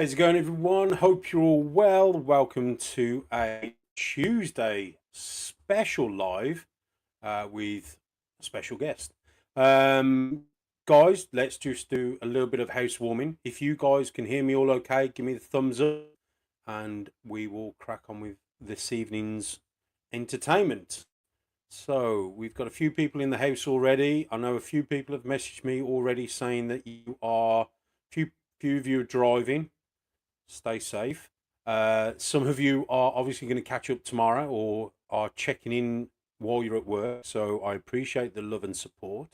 How's it going, everyone? Hope you're all well. Welcome to a Tuesday special live with a special guest. Guys, let's just do a little bit of housewarming. If you guys can hear me all okay, give me the thumbs up and we will crack on with this evening's entertainment. So, we've got a few people in the house already. I know a few people have messaged me already saying that few of you are driving. Stay safe. Some of you are obviously going to catch up tomorrow or are checking in while you're at work. So I appreciate the love and support.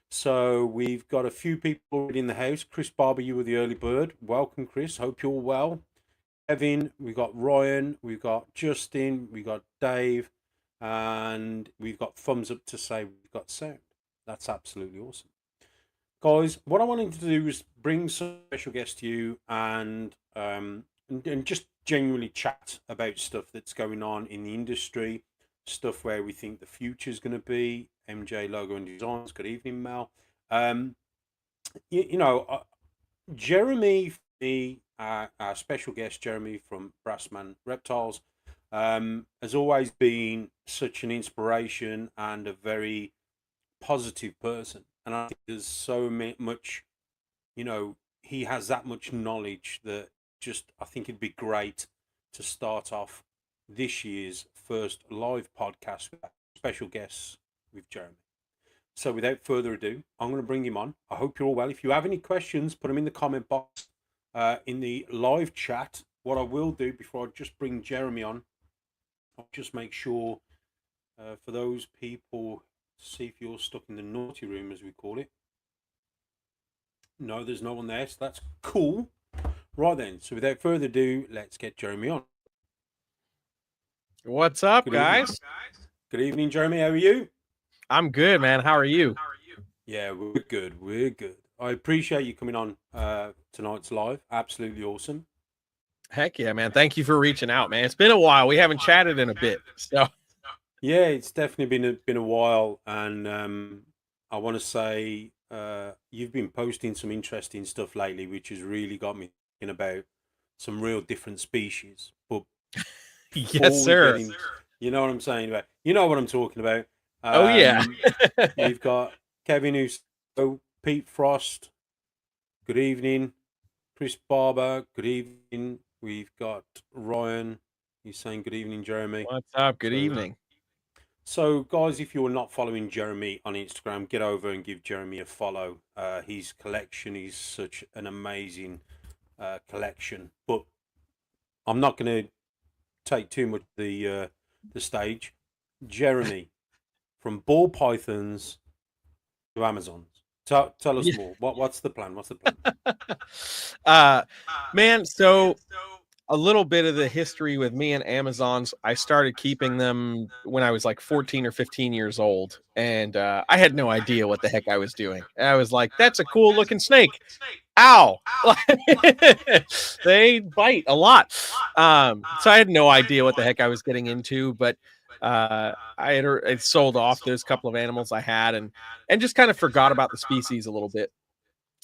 So we've got a few people already in the house. Chris Barber, you were the early bird. Welcome, Chris. Hope you're well. Kevin, we've got Ryan, we've got Justin, we've got Dave, and we've got thumbs up to say we've got sound. That's absolutely awesome. Guys, what I wanted to do is bring some special guests to you and just genuinely chat about stuff that's going on in the industry, stuff where we think the future is going to be. MJ Logo and Designs. Good evening, Mel. Jeremy, our special guest, Jeremy from Brassman Reptiles, has always been such an inspiration and a very positive person. And I think there's so much, he has that much knowledge that I think it'd be great to start off this year's first live podcast with special guests with Jeremy. So without further ado, I'm going to bring him on. I hope you're all well. If you have any questions, put them in the comment box in the live chat. What I will do before I just bring Jeremy on, I'll just make sure for those people, see if you're stuck in the naughty room, as we call it. No, there's no one there, so that's cool. Right then, so without further ado, let's get Jeremy on. What's up, guys? Good evening, Jeremy. How are you? I'm good, man. How are you? Yeah, we're good. We're good. I appreciate you coming on tonight's live. Absolutely awesome. Heck yeah, man. Thank you for reaching out, man. It's been a while. We haven't chatted in a bit. So yeah, it's definitely been a while, and I want to say you've been posting some interesting stuff lately, which has really got me thinking about some real different species. But yes, sir. You know what I'm saying about? You know what I'm talking about. Oh yeah. We've got Kevin, Pete Frost. Good evening, Chris Barber. Good evening. We've got Ryan. He's saying good evening, Jeremy. What's up? Good evening. So, guys, if you're not following Jeremy on Instagram, get over and give Jeremy a follow. His collection is such an amazing collection. But I'm not going to take too much of the stage. Jeremy, from ball pythons to Amazons. Tell us more. What's the plan? Man, so a little bit of the history with me and Amazons. I started keeping them when I was like 14 or 15 years old. And I had no idea what the heck I was doing. I was like, that's a cool looking snake. Ow. They bite a lot. So I had no idea what the heck I was getting into, but I had sold off those couple of animals I had and just kind of forgot about the species a little bit.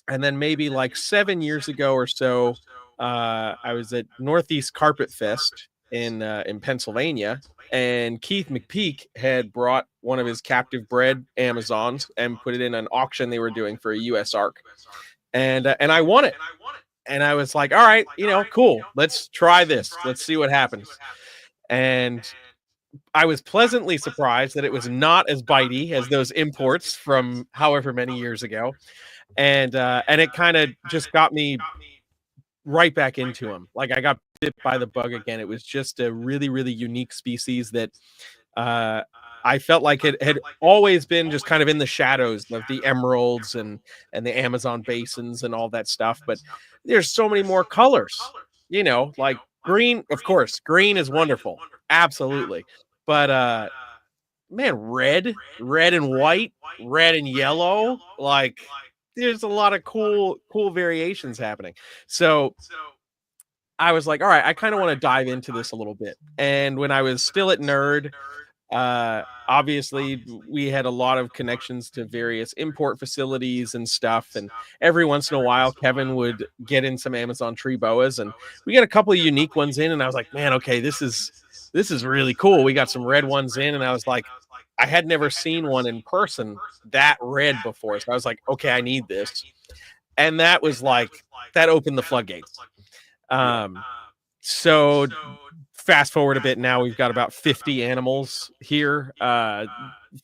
And then maybe like 7 years ago or so, I was at Northeast Carpet Fest in Pennsylvania, and Keith McPeak had brought one of his captive bred Amazons and put it in an auction they were doing for a U.S. ARC, and I won it. And I was like, all right, cool. Let's try this. Let's see what happens. And I was pleasantly surprised that it was not as bitey as those imports from however many years ago. And it kind of just got me right back into him. Like I got bit by the bug again. It was just a really, really unique species that I felt like it had always been just kind of in the shadows of the emeralds and the Amazon basins and all that stuff. But there's so many more colors, like green. Of course, green is wonderful. Absolutely. But man, red and white, red and yellow, like there's a lot of cool variations happening. So I was like, all right, I kind of want to dive into this a little bit. And when I was still at Nerd, Obviously we had a lot of connections to various import facilities and stuff, and every once in a while Kevin would get in some Amazon tree boas, and we got a couple of unique ones in, and I was like, man, okay, this is really cool. We got some red ones in, and I was like, I had never seen one in person that red before, so I was like, okay, I need this. And that was like, that opened the floodgates. Yeah. So fast forward a bit, now we've got about 50 animals here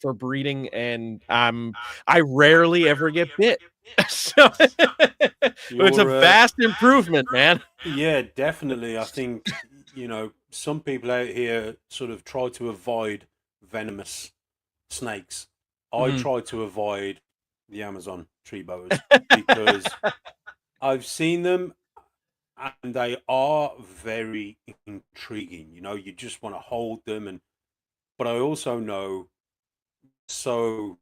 for breeding, and I rarely ever get bit. So it's a You're vast improvement, man. yeah, definitely. I think some people out here sort of try to avoid venomous snakes. I Mhm. try to avoid the Amazon tree boas because I've seen them and they are very intriguing. You just want to hold them, but I also know so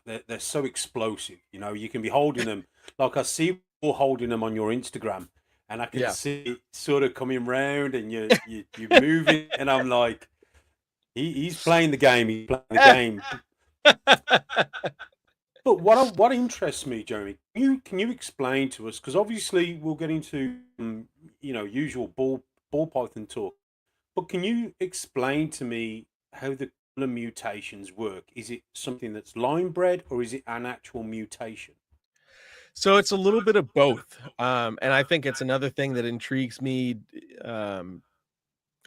they're so explosive. You can be holding them like I see people holding them on your Instagram, and I can Yeah. see it sort of coming round, and you're moving, and I'm like, he's playing the game. He's playing the game. But what interests me, Jeremy, can you explain to us? Because obviously we'll get into usual ball python talk, but can you explain to me how the colour mutations work? Is it something that's line bred, or is it an actual mutation? So it's a little bit of both. And I think it's another thing that intrigues me, um,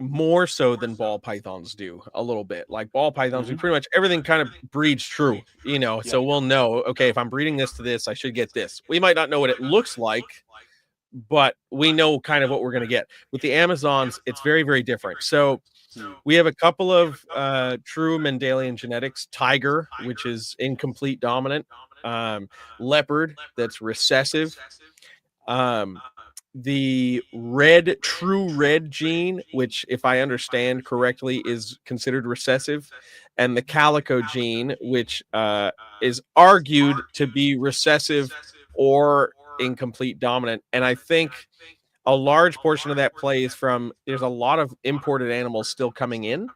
more so than ball pythons do a little bit. Like ball pythons, we Hmm. pretty much everything kind of breeds true, Yeah. so we'll know, okay, if I'm breeding this to this, I should get this. We might not know what it looks like, but we know kind of what we're going to get. With the Amazons, it's very, very different. So Mm. we have a couple of true Mendelian genetics: tiger, which is incomplete dominant, um, leopard, that's recessive, um, the true red gene, which, if I understand correctly, is considered recessive, and the calico gene, which is argued to be recessive or incomplete dominant. And I think a large portion of that plays from, there's a lot of imported animals still coming in.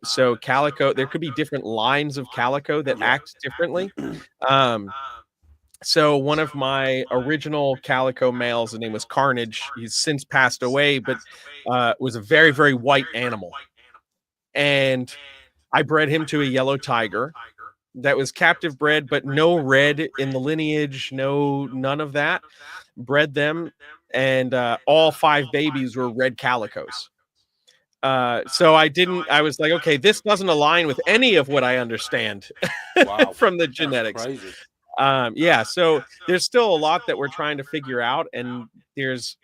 So calico, there could be different lines of calico that Yeah. act differently. Um, so one of my original calico males, his name was Carnage. He's since passed away, but was a very, very white animal. And I bred him to a yellow tiger that was captive bred, but no red in the lineage, none of that. Bred them, and all five babies were red calicos. So I was like, okay, this doesn't align with any of what I understand Wow. from the That's genetics. crazy. Yeah, so there's still a lot that we're trying to figure out, and there's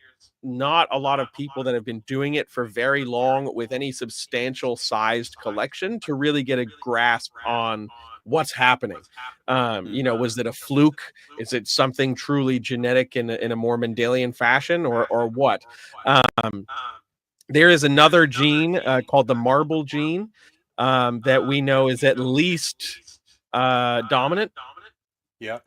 not a lot of people that have been doing it for very long with any substantial sized collection to really get a grasp on what's happening. Was it a fluke? Is it something truly genetic in a more Mendelian fashion, or what? Um, there is another gene called the marble gene, that we know is at least dominant. Yeah.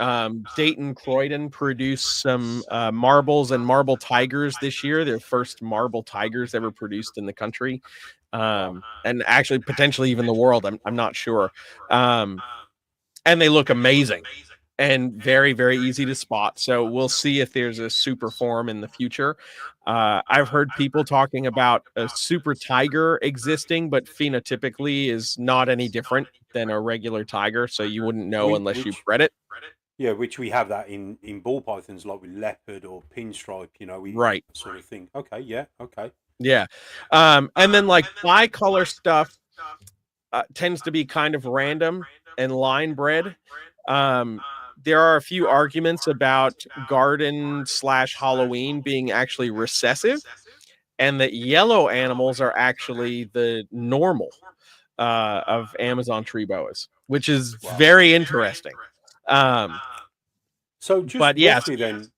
Dayton Croydon produced some marbles and marble tigers this year. Their first marble tigers ever produced in the country, Wow. and actually potentially even the world. I'm not sure. Um, and they look amazing and very, very easy to spot. So we'll see if there's a super form in the future. I've heard people talking about a super tiger existing, but phenotypically is not any different than a regular tiger. So you wouldn't know We unless you which bred it. Yeah, which we have that in ball pythons, like with leopard or pinstripe. We Right. sort of thing. Okay. Yeah. Okay. Yeah. And then like bicolor stuff tends to be kind of random and line bred. Um, there are a few arguments about garden slash Halloween being actually recessive, and that yellow animals are actually the normal of Amazon tree boas, which is Wow. very interesting. Um, So just but yes, roughly then,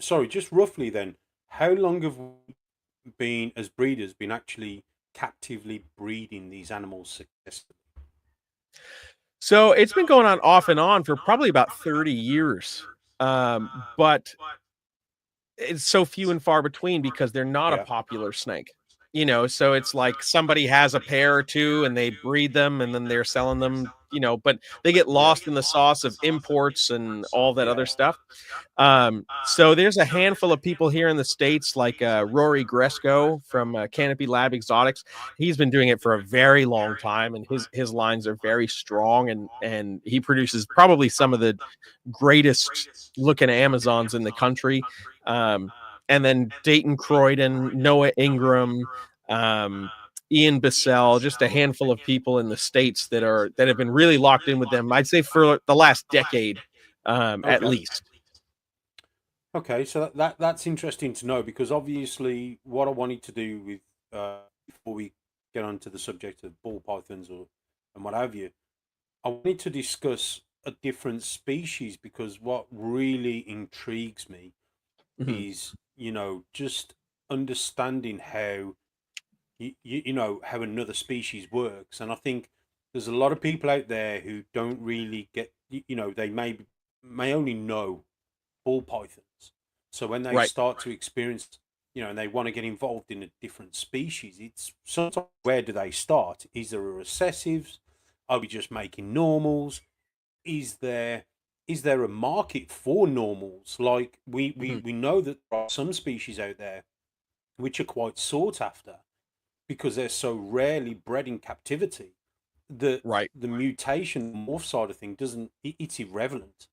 sorry, just roughly then, how long have we been as breeders been actually captively breeding these animals successfully? so it's been going on off and on for probably about 30 years. But it's so few and far between because they're not a Yeah. popular snake. So it's like somebody has a pair or two and they breed them and then they're selling them, but they get Yeah. lost in the sauce of imports and all that Yeah. other stuff. So there's a handful of people here in the States, like Rory Gresco from Canopy Lab Exotics. He's been doing it for a very long time, and his lines are very strong, and he produces probably some of the greatest looking Amazons in the country. Um, and then Dayton Croydon, Noah Ingram, um, Ian Bissell, just a handful of people in the States that have been really locked in with them. I'd say for the last decade, at Okay. least. Okay, so that's interesting to know because obviously what I wanted to do with before we get onto the subject of ball pythons or and what have you, I wanted to discuss a different species because what really intrigues me Mhm. is, just understanding how how another species works. And I think there's a lot of people out there who don't really get, they may only know ball pythons. So when they Right. start to experience, and they want to get involved in a different species, it's sometimes where do they start? Is there a recessives? Are we just making normals? Is there a market for normals? Like Mhm. we know that there are some species out there which are quite sought after because they're so rarely bred in captivity that Right. the mutation morph side of thing doesn't it's irrelevant.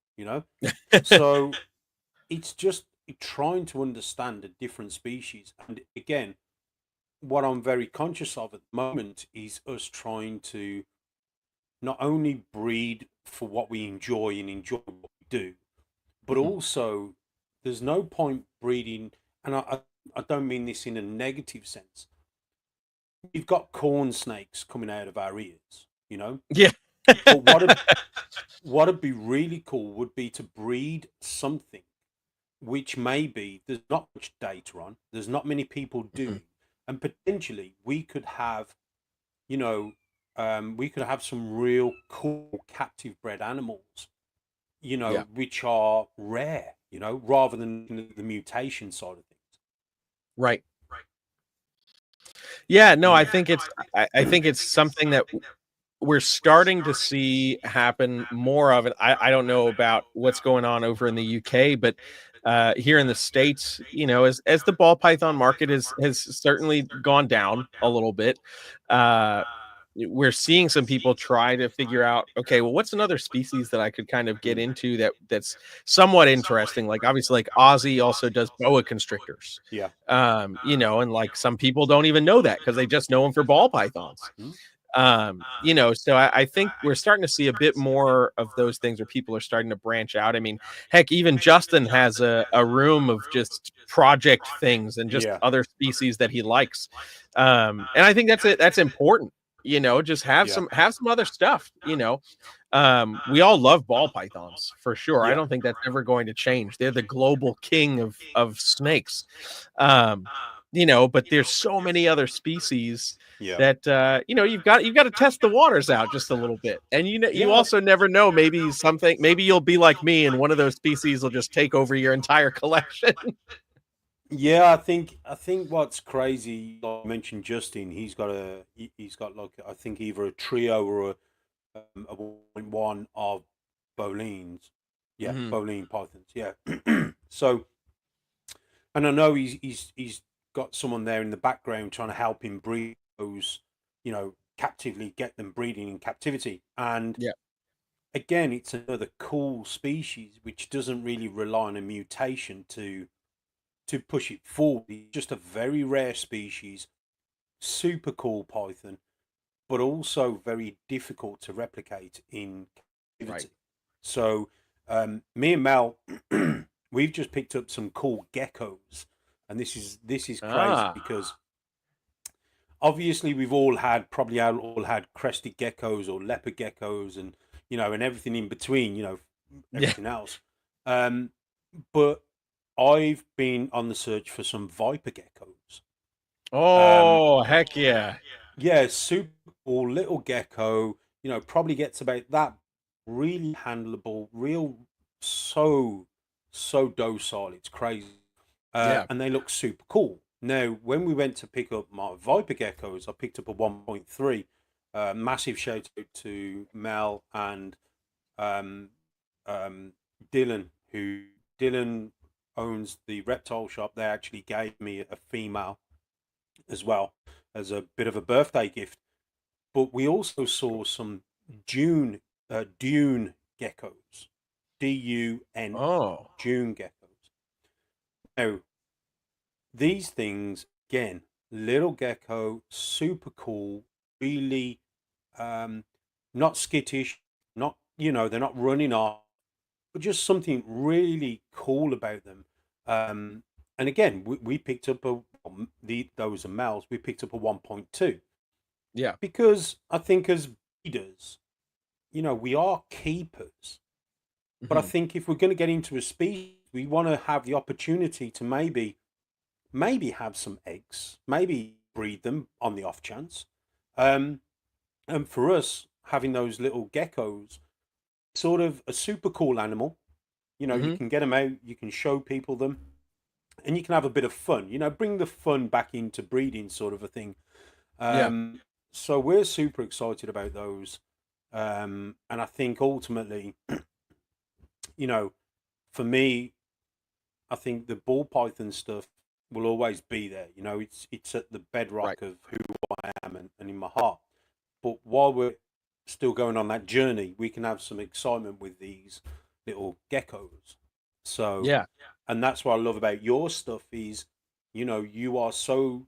So it's just trying to understand a different species. And again, what I'm very conscious of at the moment is us trying to not only breed for what we enjoy and enjoy what we do, but Mhm. also there's no point breeding, and I don't mean this in a negative sense. We've got corn snakes coming out of our ears. Yeah. But what'd be really cool would be to breed something which maybe there's not much data on, there's not many people Mhm. doing, and potentially you know, we could have some real cool captive bred animals, Yeah. which are rare, rather than the mutation side of things. Right. Yeah, no, Mm. I think it's something that we're starting to see happen more of it. I don't know about what's going on over in the UK, but here in the States, as the ball python market has certainly gone down a little bit, uh, we're seeing some people try to figure out, okay, well, what's another species that I could kind of get Mm. into that's somewhat interesting? Like obviously, like Ozzy also does boa constrictors. Yeah. And like some people don't even know that because they just know them for ball pythons. Mm. So I think we're starting to see a bit more of those things where people are starting to branch out. I mean, heck, even Justin has a room of just project things and just Yeah. other species that he likes. And I think that's important. Just Yeah. have some other stuff. We all love ball pythons for sure. I Yeah. don't think that's ever going to change. They're the global king of snakes. Um, but there's so many other species Yeah. that you've got to test the waters out just a little bit. And you Yeah. also never know, maybe you'll be like me and one of those species will just take over your entire collection. Yeah, I think what's crazy, like I mentioned Justin, he's got like I think either a trio or a 1.1 of Boleens. Yeah, Mhm. Boleen pythons. Yeah. So, and I know he's got someone there in the background trying to help him breed those, captively get them breeding in captivity. And Yeah. again, it's another cool species which doesn't really rely on a mutation to push it forward. It's just a very rare species, super cool python, but also very difficult to replicate in Right. captivity. So, me and Mel, we've just picked up some cool geckos, and this is crazy Ah. because obviously we've all had crested geckos or leopard geckos, and and everything in between, Yeah. everything else. Um, but I've been on the search for some viper geckos. Um, Oh, heck yeah. yeah, super cool little gecko. Probably gets about that. Really handleable, real so docile. It's crazy, Yeah. and they look super cool. Now, when we went to pick up my Viper geckos, I picked up a 1.3. Massive shout out to Mel and um, um, Dylan, who Dylan owns the reptile shop. They actually gave me a female as well as a bit of a birthday gift. But we also saw some dune geckos, DUN, Oh. June geckos. Now, these things, again, little gecko, super cool, really um, not skittish, not, they're not running off, but just something really cool about them. And again, we picked up those are males, we picked up a 1.2 Yeah. because I think as breeders, we are keepers. But I Mhm. think if we're going to get into a species, we want to have the opportunity to maybe have some eggs, maybe breed them on the off chance. Um, and for us, having those little geckos, sort of a super cool animal. You Mhm. can get them out, you can show people them, and you can have a bit of fun. Bring the fun back into breeding, sort of a thing. Yeah. So we're super excited about those. And I think ultimately, you know, for me, I think the ball python stuff will always be there. It's at the Right. bedrock of who I am and in my heart. But while we're still going on that journey, we can have some excitement with these little geckos. So, Yeah. and that's what I love about your stuff is, you are so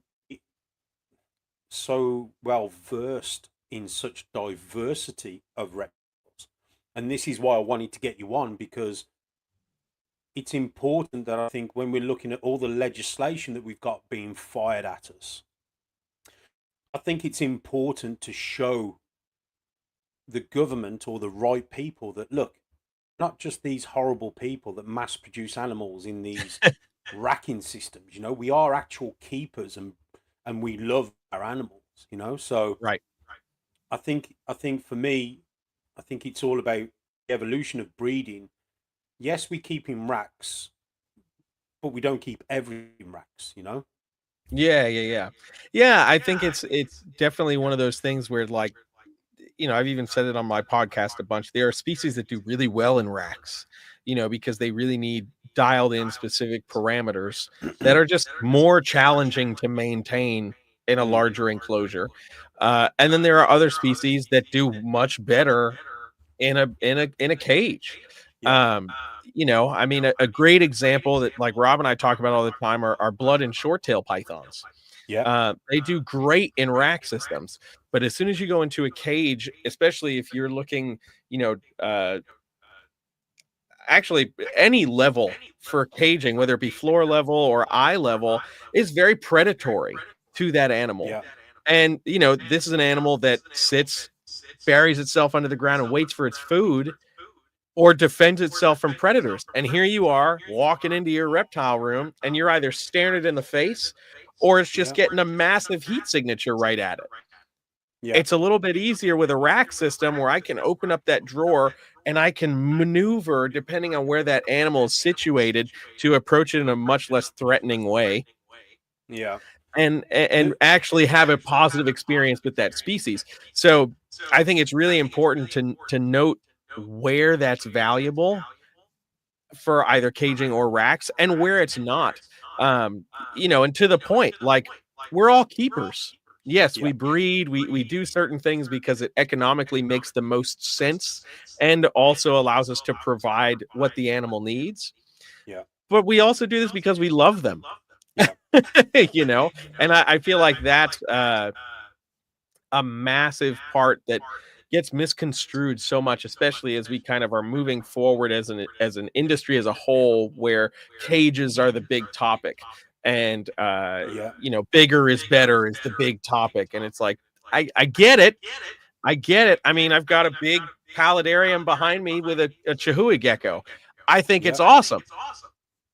well versed in such diversity of reptiles. And this is why I wanted to get you on, because it's important that I think when we're looking at all the legislation that we've got being fired at us, I think it's important to show the government or the right people that look, not just these horrible people that mass produce animals in these racking systems. We are actual keepers and we love our animals. So Right. I think for me, I think it's all about the evolution of breeding. Yes, we keep in racks, but we don't keep everything in racks. Yeah, yeah, yeah. Yeah, I think it's definitely one of those things where, like, I've even said it on my podcast a bunch. There are species that do really well in racks, because they really need dialed in specific parameters that are just more challenging to maintain in a Mm. larger enclosure. And then there are other species that do much better in a cage. Yeah. Um, I mean, a great example that, like, Rob and I talk about all the time are blood and short tail pythons. Yeah. They do great in rack systems, but as soon as you go into a cage, especially if you're looking, you know, uh, actually any level for caging, whether it be floor level or eye level, is very predatory to that animal. Yeah. And this is an animal that sits, buries itself under the ground, and waits for its food, or defends itself from predators. And here you are walking into your reptile room, and you're either staring it in the face, or it's just Yeah. getting a massive heat signature right at it. Yeah. It's a little bit easier with a rack system where I can open up that drawer and I can maneuver depending on where that animal is situated to approach it in a much less threatening way, Yeah. and actually have a positive experience with that species. So I think it's really important to note where that's valuable for either caging or racks, and where it's not. And to the point, like, we're all keepers. Yes, we Yeah. breed, we do certain things because it economically makes the most sense and also allows us to provide what the animal needs. Yeah. But we also do this because we love them, Yeah. you know? And I feel like that's a massive part that gets misconstrued so much, especially as we kind of are moving forward as an industry as a whole, where cages are the big topic, and Yeah. bigger is better is the big topic. And it's like, I get it. I get it. I mean, I've got a big paludarium behind me with a Chihui gecko. I think Yeah. it's awesome,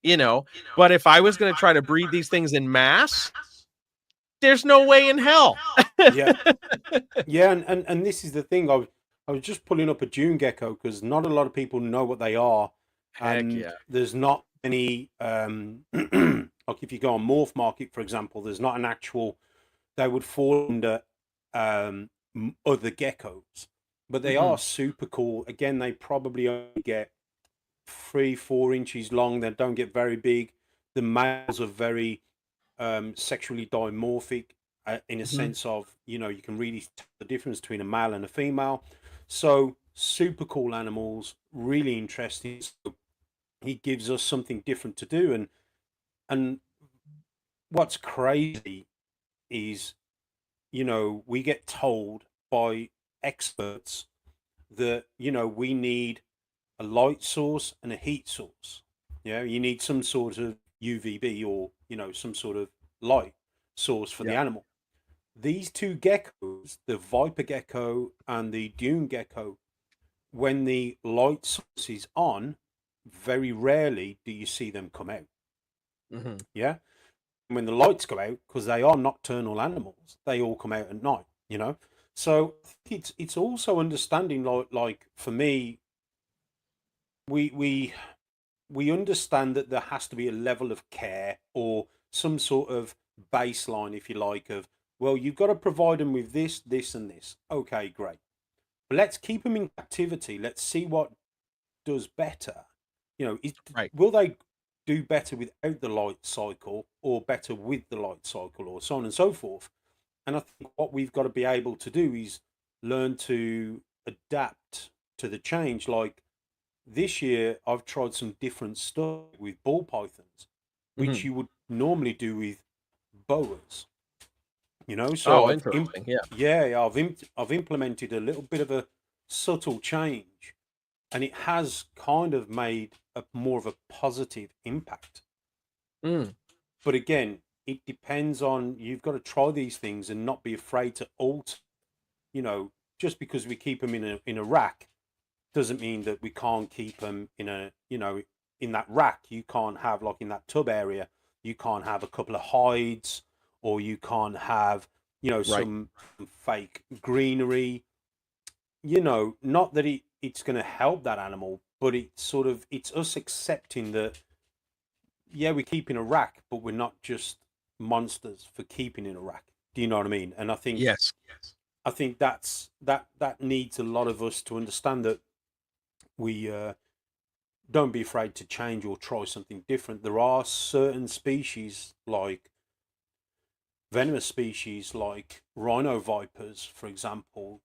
you know. But if I was going to try to breed these things in mass, there's no way in hell. Yeah. Yeah. And this is the thing. I was just pulling up a June gecko because not a lot of people know what they are, Heck and yeah. there's not any like if you go on Morph Market, for example, there's not an actual, they would fall under other geckos, but they Hmm. are super cool. Again, they probably only get 3-4 inches long. They don't get very big. The males are very sexually dimorphic, in a Hmm. sense of, you can really tell the difference between a male and a female. So super cool animals, really interesting. So he gives us something different to do, and what's crazy is, we get told by experts that, we need a light source and a heat source. Yeah, you need some sort of UVB, or some sort of light source for the Yeah. animal. These two geckos, the viper gecko and the dune gecko, when the light source is on, very rarely do you see them come out. Hmm. Yeah, when the lights go out, because they are nocturnal animals, they all come out at night. So I think it's also understanding, like for me, we we understand that there has to be a level of care, or some sort of baseline, if you like, of, well, you've got to provide them with this, this, and this. Okay, great. But let's keep them in captivity. Let's see what does better. Right. Will they do better without the light cycle, or better with the light cycle, or so on and so forth? And I think what we've got to be able to do is learn to adapt to the change. Like this year, I've tried some different stuff with ball pythons, which Hmm. you would normally do with boas. So Oh, interesting. Yeah. yeah, I've implemented a little bit of a subtle change, and it has kind of made a more of a positive impact. Mm. But again, it depends on, you've got to try these things and not be afraid to alter. You know, just because we keep them in a rack doesn't mean that we can't keep them in that rack. You can't have, like, in that tub area, you can't have a couple of hides, or you can't have, Right. some fake greenery. Not that it's going to help that animal, but it's us accepting that, yeah, we keep in a rack, but we're not just monsters for keeping in a rack. Do you know what I mean? And Yes. I think that needs a lot of us to understand that we don't be afraid to change or try something different. There are certain species, like venomous species, like rhino vipers, for example,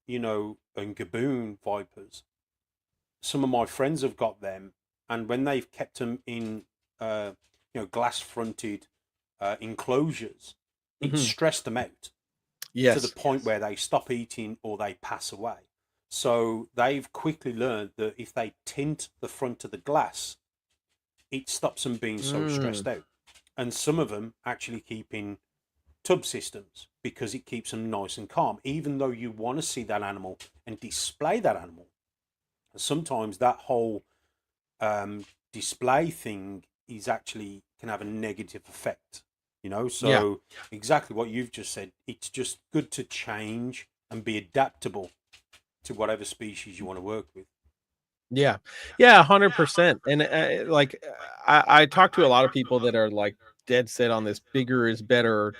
and gaboon vipers. Some of my friends have got them, and when they've kept them in, glass fronted enclosures, it Hmm. stressed them out to the Yes. point where they stop eating or they pass away. So they've quickly learned that if they tint the front of the glass, it stops them being so Mm. stressed out. And some of them actually keep in tub systems because it keeps them nice and calm. Even though you want to see that animal and display that animal, sometimes that whole display thing is actually can have a negative effect. Yeah. So exactly what you've just said. It's just good to change and be adaptable to whatever species you want to work with. Yeah. Yeah, 100%. And, like, I talk to a lot of people that are, like, dead set on this bigger is better,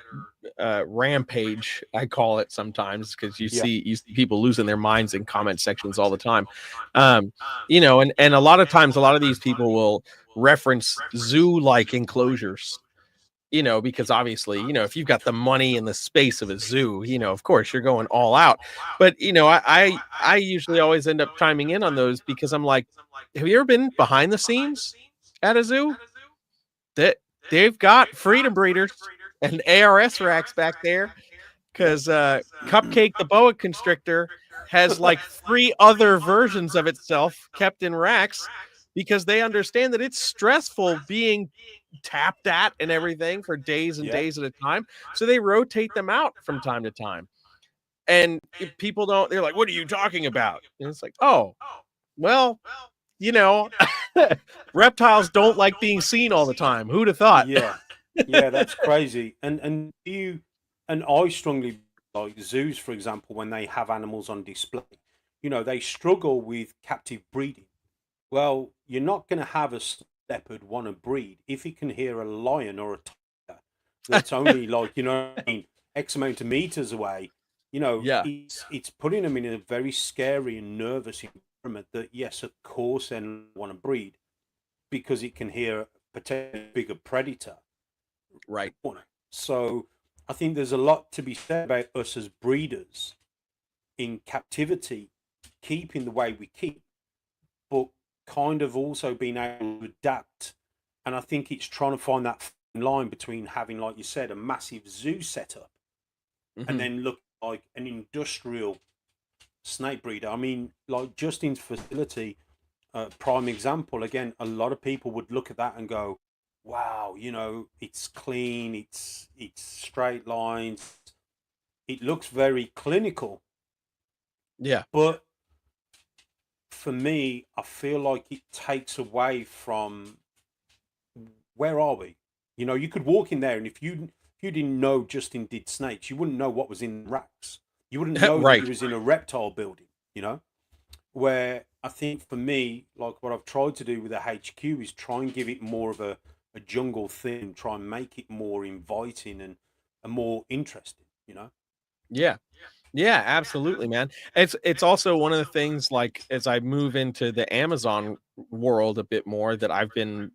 rampage, I call it sometimes, because Yeah. you see people losing their minds in comment sections all the time. Um, and a lot of times, a lot of these people will reference zoo-like enclosures, because obviously, if you've got the money and the space of a zoo, of course you're going all out. But I usually always end up chiming in on those because I'm like, have you ever been behind the scenes at a zoo? That they've got freedom breeders and ARS racks back there, Yeah. because Cupcake the boa constrictor has like three other versions of itself kept in racks because they understand that it's stressful being tapped at and everything for days and Yeah. days at a time. So they rotate them out from time to time. And if people don't, they're like, what are you talking about? And it's like, oh, well, you know, reptiles don't like being seen all the time. Who'd have thought? Yeah. Yeah, that's crazy. And I strongly, like zoos, for example, when they have animals on display, they struggle with captive breeding. Well, you're not going to have a leopard want to breed if it can hear a lion or a tiger that's only like, X amount of meters away, Yeah. it's putting them in a very scary and nervous environment that, yes, of course, they want to breed because it can hear a potentially bigger predator. Right. So I think there's a lot to be said about us as breeders in captivity, keeping the way we keep, but kind of also being able to adapt. And I think it's trying to find that fine line between having, like you said, a massive zoo setup and Hmm. then look like an industrial snake breeder. I mean, like Justin's facility, prime example. Again, a lot of people would look at that and go, "Wow, it's clean, it's straight lines, it looks very clinical." Yeah. But for me, I feel like it takes away from where are we? You could walk in there, and if you didn't know Justin did snakes, you wouldn't know what was in the racks. You wouldn't know that Right. you was in a reptile building. Where I think for me, like what I've tried to do with the HQ is try and give it more of a jungle theme, try and make it more inviting and more interesting. Yeah. Yeah, absolutely, man. It's also one of the things, like, as I move into the Amazon world a bit more, that I've been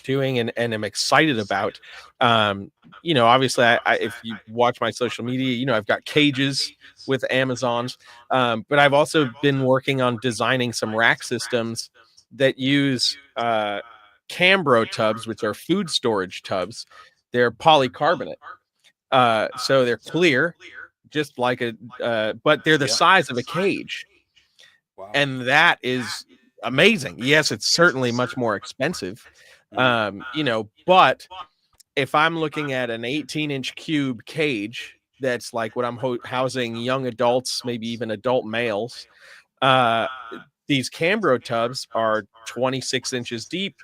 doing and am excited about. Um, obviously, if you watch my social media, I've got cages with Amazons, but I've also been working on designing some rack systems that use Cambro tubs, which are food storage tubs. They're polycarbonate, so they're clear, just like but they're the Yeah. size of a cage, Wow. and that is amazing. Yes, it's certainly much more expensive, Mm. but if I'm looking at an 18-inch cube cage that's like what I'm housing young adults, maybe even adult males, uh, these Cambro tubs are 26 inches deep,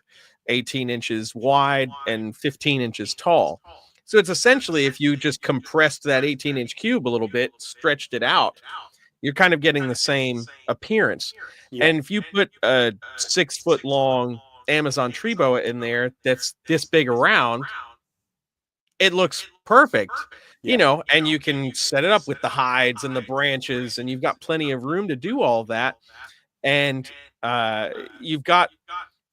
18 inches wide, and 15 inches tall. So it's essentially, if you just compressed that 18-inch cube a little bit, stretched it out, you're kind of getting the same appearance. Yeah. And if you put a 6 foot long Amazon tree boa in there that's this big around, it looks perfect. Yeah. And you can set it up with the hides and the branches, and you've got plenty of room to do all that. And you've got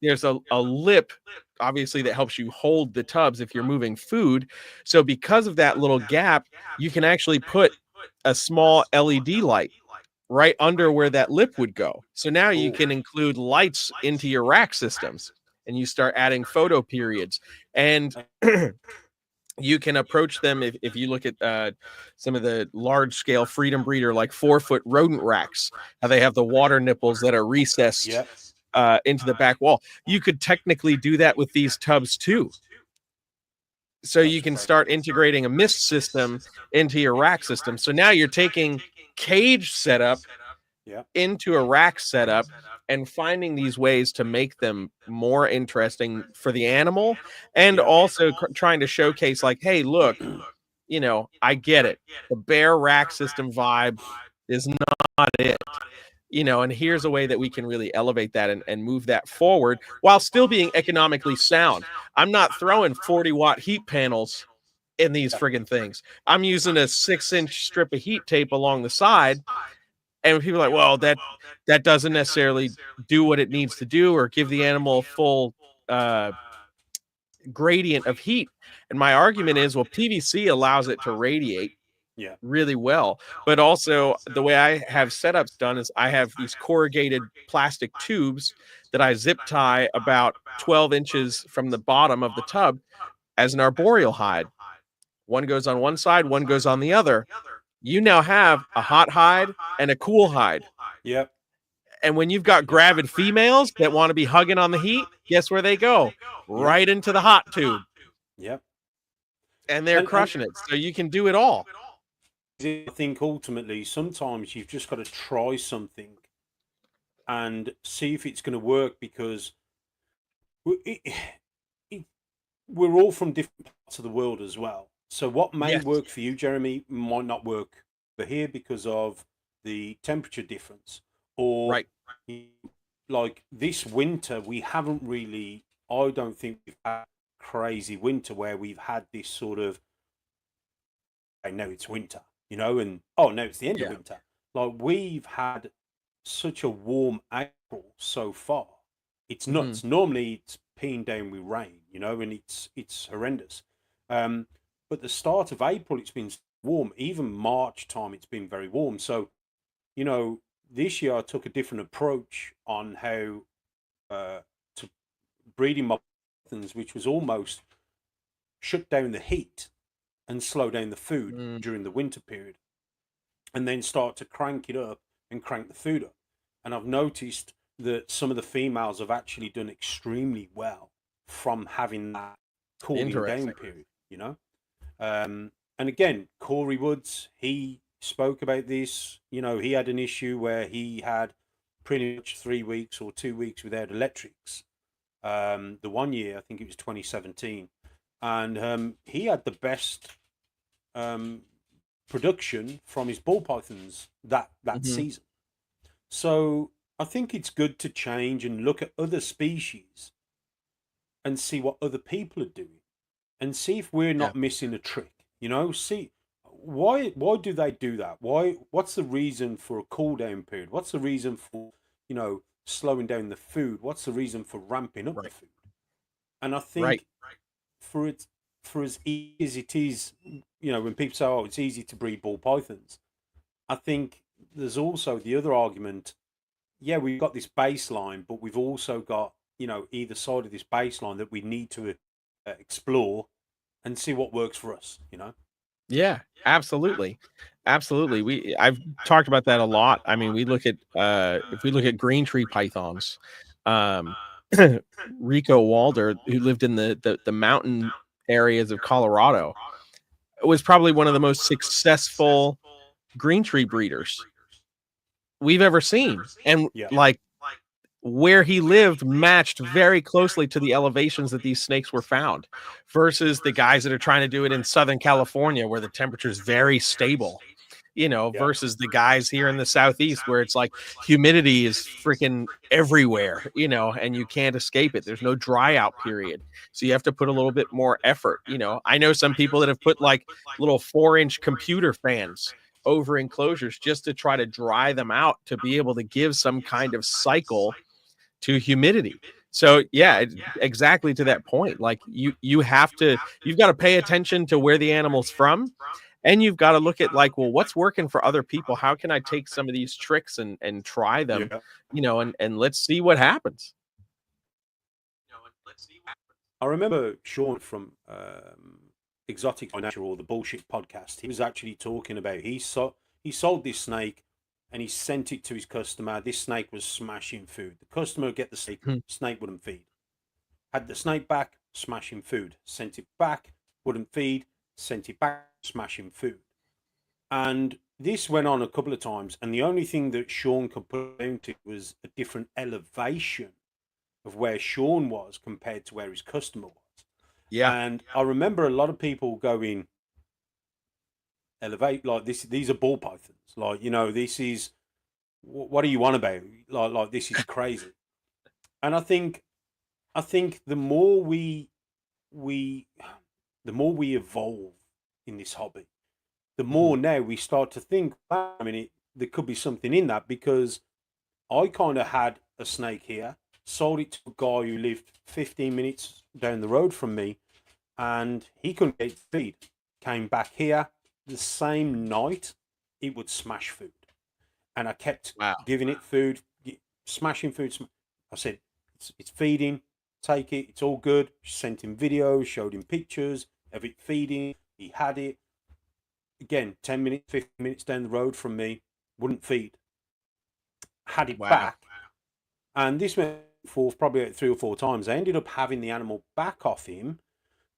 there's a lip, obviously, that helps you hold the tubs if you're moving food. So because of that little gap, you can actually put a small LED light right under where that lip would go. So now you Cool. can include lights into your rack systems, and you start adding photo periods. And you can approach them, if you look at some of the large scale freedom breeder, like 4 foot rodent racks, how they have the water nipples that are recessed Yep. into the back wall. You could technically do that with these tubs too. So That's you can crazy. start integrating a mist system into your rack system. So now you're taking cage setup Yeah. into a rack setup and finding these ways to make them more interesting for the animal, and Yeah. also trying to showcase, like, hey, look, I get it. The bear rack system vibe is not it. And here's a way that we can really elevate that and move that forward while still being economically sound. I'm not throwing 40-watt heat panels in these friggin' things. I'm using a 6-inch strip of heat tape along the side. And people are like, well, that doesn't necessarily do what it needs to do or give the animal a full uh, gradient of heat. And my argument is, well, PVC allows it to radiate Yeah. really well. But also, the way I have setups done is I have these corrugated plastic tubes that I zip tie about 12 inches from the bottom of the tub as an arboreal hide. One goes on one side, one goes on the other. You now have a hot hide and a cool hide. Yep. And when you've got gravid females that want to be hugging on the heat, guess where they go? Yep. Right into the hot tube. Yep. And they're And crushing it. So you can do it all. I think ultimately sometimes you've just got to try something and see if it's going to work because we- it, we're all from different parts of the world as well. So what may Yes. work for you, Jeremy, might not work over here because of the temperature difference. Or Right. like this winter, we haven't really I don't think we've had crazy winter where we've had this sort of, I know it's winter, and oh no, it's the end of Yeah. winter. Like we've had such a warm April so far. It's Mhm. nuts. Normally it's peeing down with rain, and it's horrendous. Um, but the start of April it's been warm. Even March time it's been very warm. So, this year I took a different approach on how to breeding my pythons, which was almost shut down the heat and slow down the food Mm, during the winter period, and then start to crank it up and crank the food up. And I've noticed that some of the females have actually done extremely well from having that cooling down interesting. period. And again, Corey Woods, he spoke about this. He had an issue where he had pretty much 3 weeks or 2 weeks without electrics. The one year, I think it was 2017, and he had the best um, production from his ball pythons that Mhm. season. So I think it's good to change and look at other species and see what other people are doing and see if we're Yeah. not missing a trick. See why do they do that? What's the reason for a cool down period? What's the reason for, slowing down the food? What's the reason for ramping up the Right. food? And I Right. think for it for as easy as it is, when people say, "Oh, it's easy to breed ball pythons," I think there's also the other argument. Yeah, we've got this baseline, but we've also got, either side of this baseline that we need to explore and see what works for us. Yeah, absolutely. Absolutely. I've talked about that a lot. I mean, we look at if we look at green tree pythons, um Rico Walder, who lived in the mountain areas of Colorado, was probably one of the most successful green tree breeders we've ever seen. And Yeah. like where he lived matched very closely to the elevations that these snakes were found versus the guys that are trying to do it in Southern California where the temperature is very stable, Yeah. versus the guys here in the Southeast where it's like humidity is freaking everywhere, and you can't escape it. There's no dry out period. So you have to put a little bit more effort. I know some people that have put like little 4-inch computer fans over enclosures just to try to dry them out to be able to give some kind of cycle to humidity. So yeah, exactly to that point. Like you've got to pay attention to where the animal's from, and you've got to look at like, well, what's working for other people? How can I take some of these tricks and try them, Yeah. and let's see what happens. I remember Sean from Exotic by Nature or the Bullshit podcast. He was actually talking about he sold this snake and he sent it to his customer. This snake was smashing food. The customer would get the Hmm. snake wouldn't feed. Had the snake back, smashing food. Sent it back, wouldn't feed. Sent it back, smashing food. And this went on a couple of times. And the only thing that Sean could put down to was a different elevation of where Sean was compared to where his customer was. Yeah. And I remember a lot of people going, elevate like this. These are ball pythons. Like, this is what are you on about? Like this is crazy. And I think we the more we evolve in this hobby, the Mhm. more now we start to think, I mean, there could be something in that because I kind of had a snake here, sold it to a guy who lived 15 minutes down the road from me, and he couldn't get feed. Came back here the same night, it would smash food, and I kept Wow. giving it food, smashing food. I said, it's feeding, take it, it's all good. Sent him videos, showed him pictures of it feeding. He had it again, 10 minutes, 15 minutes down the road from me, wouldn't feed. Had it Wow. back, and this went forth probably 3 or 4 times. I ended up having the animal back off him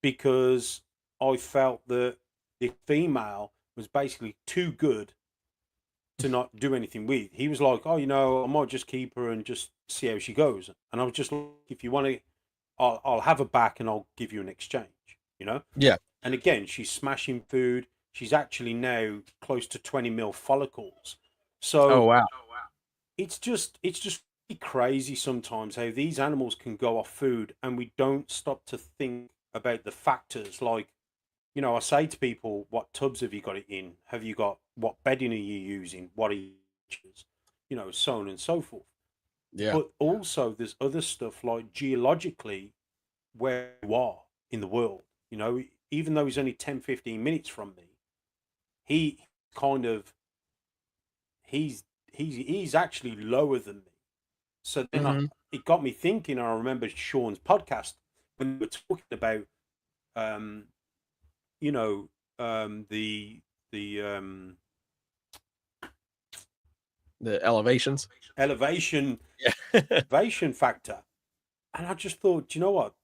because I felt that the female was basically too good to not do anything with. He was like, "Oh, I might just keep her and just see how she goes." And I was just like, "If you want to, I'll have her back and I'll give you an exchange." Yeah. And again, she's smashing food. She's actually now close to 20 mil follicles. Oh So wow. it's just crazy sometimes how these animals can go off food and we don't stop to think about the factors. Like, I say to people, what tubs have you got it in? Have you got, what bedding are you using? What are you, so on and so forth. Yeah. But also there's other stuff like geologically where you are in the world. Even though he's only 10, 15 minutes from me, he kind of he's actually lower than me. So then Mhm. it got me thinking. I remember Sean's podcast when we were talking about, um, you know, the The elevations. elevation Yeah. elevation factor, and I just thought, you know what,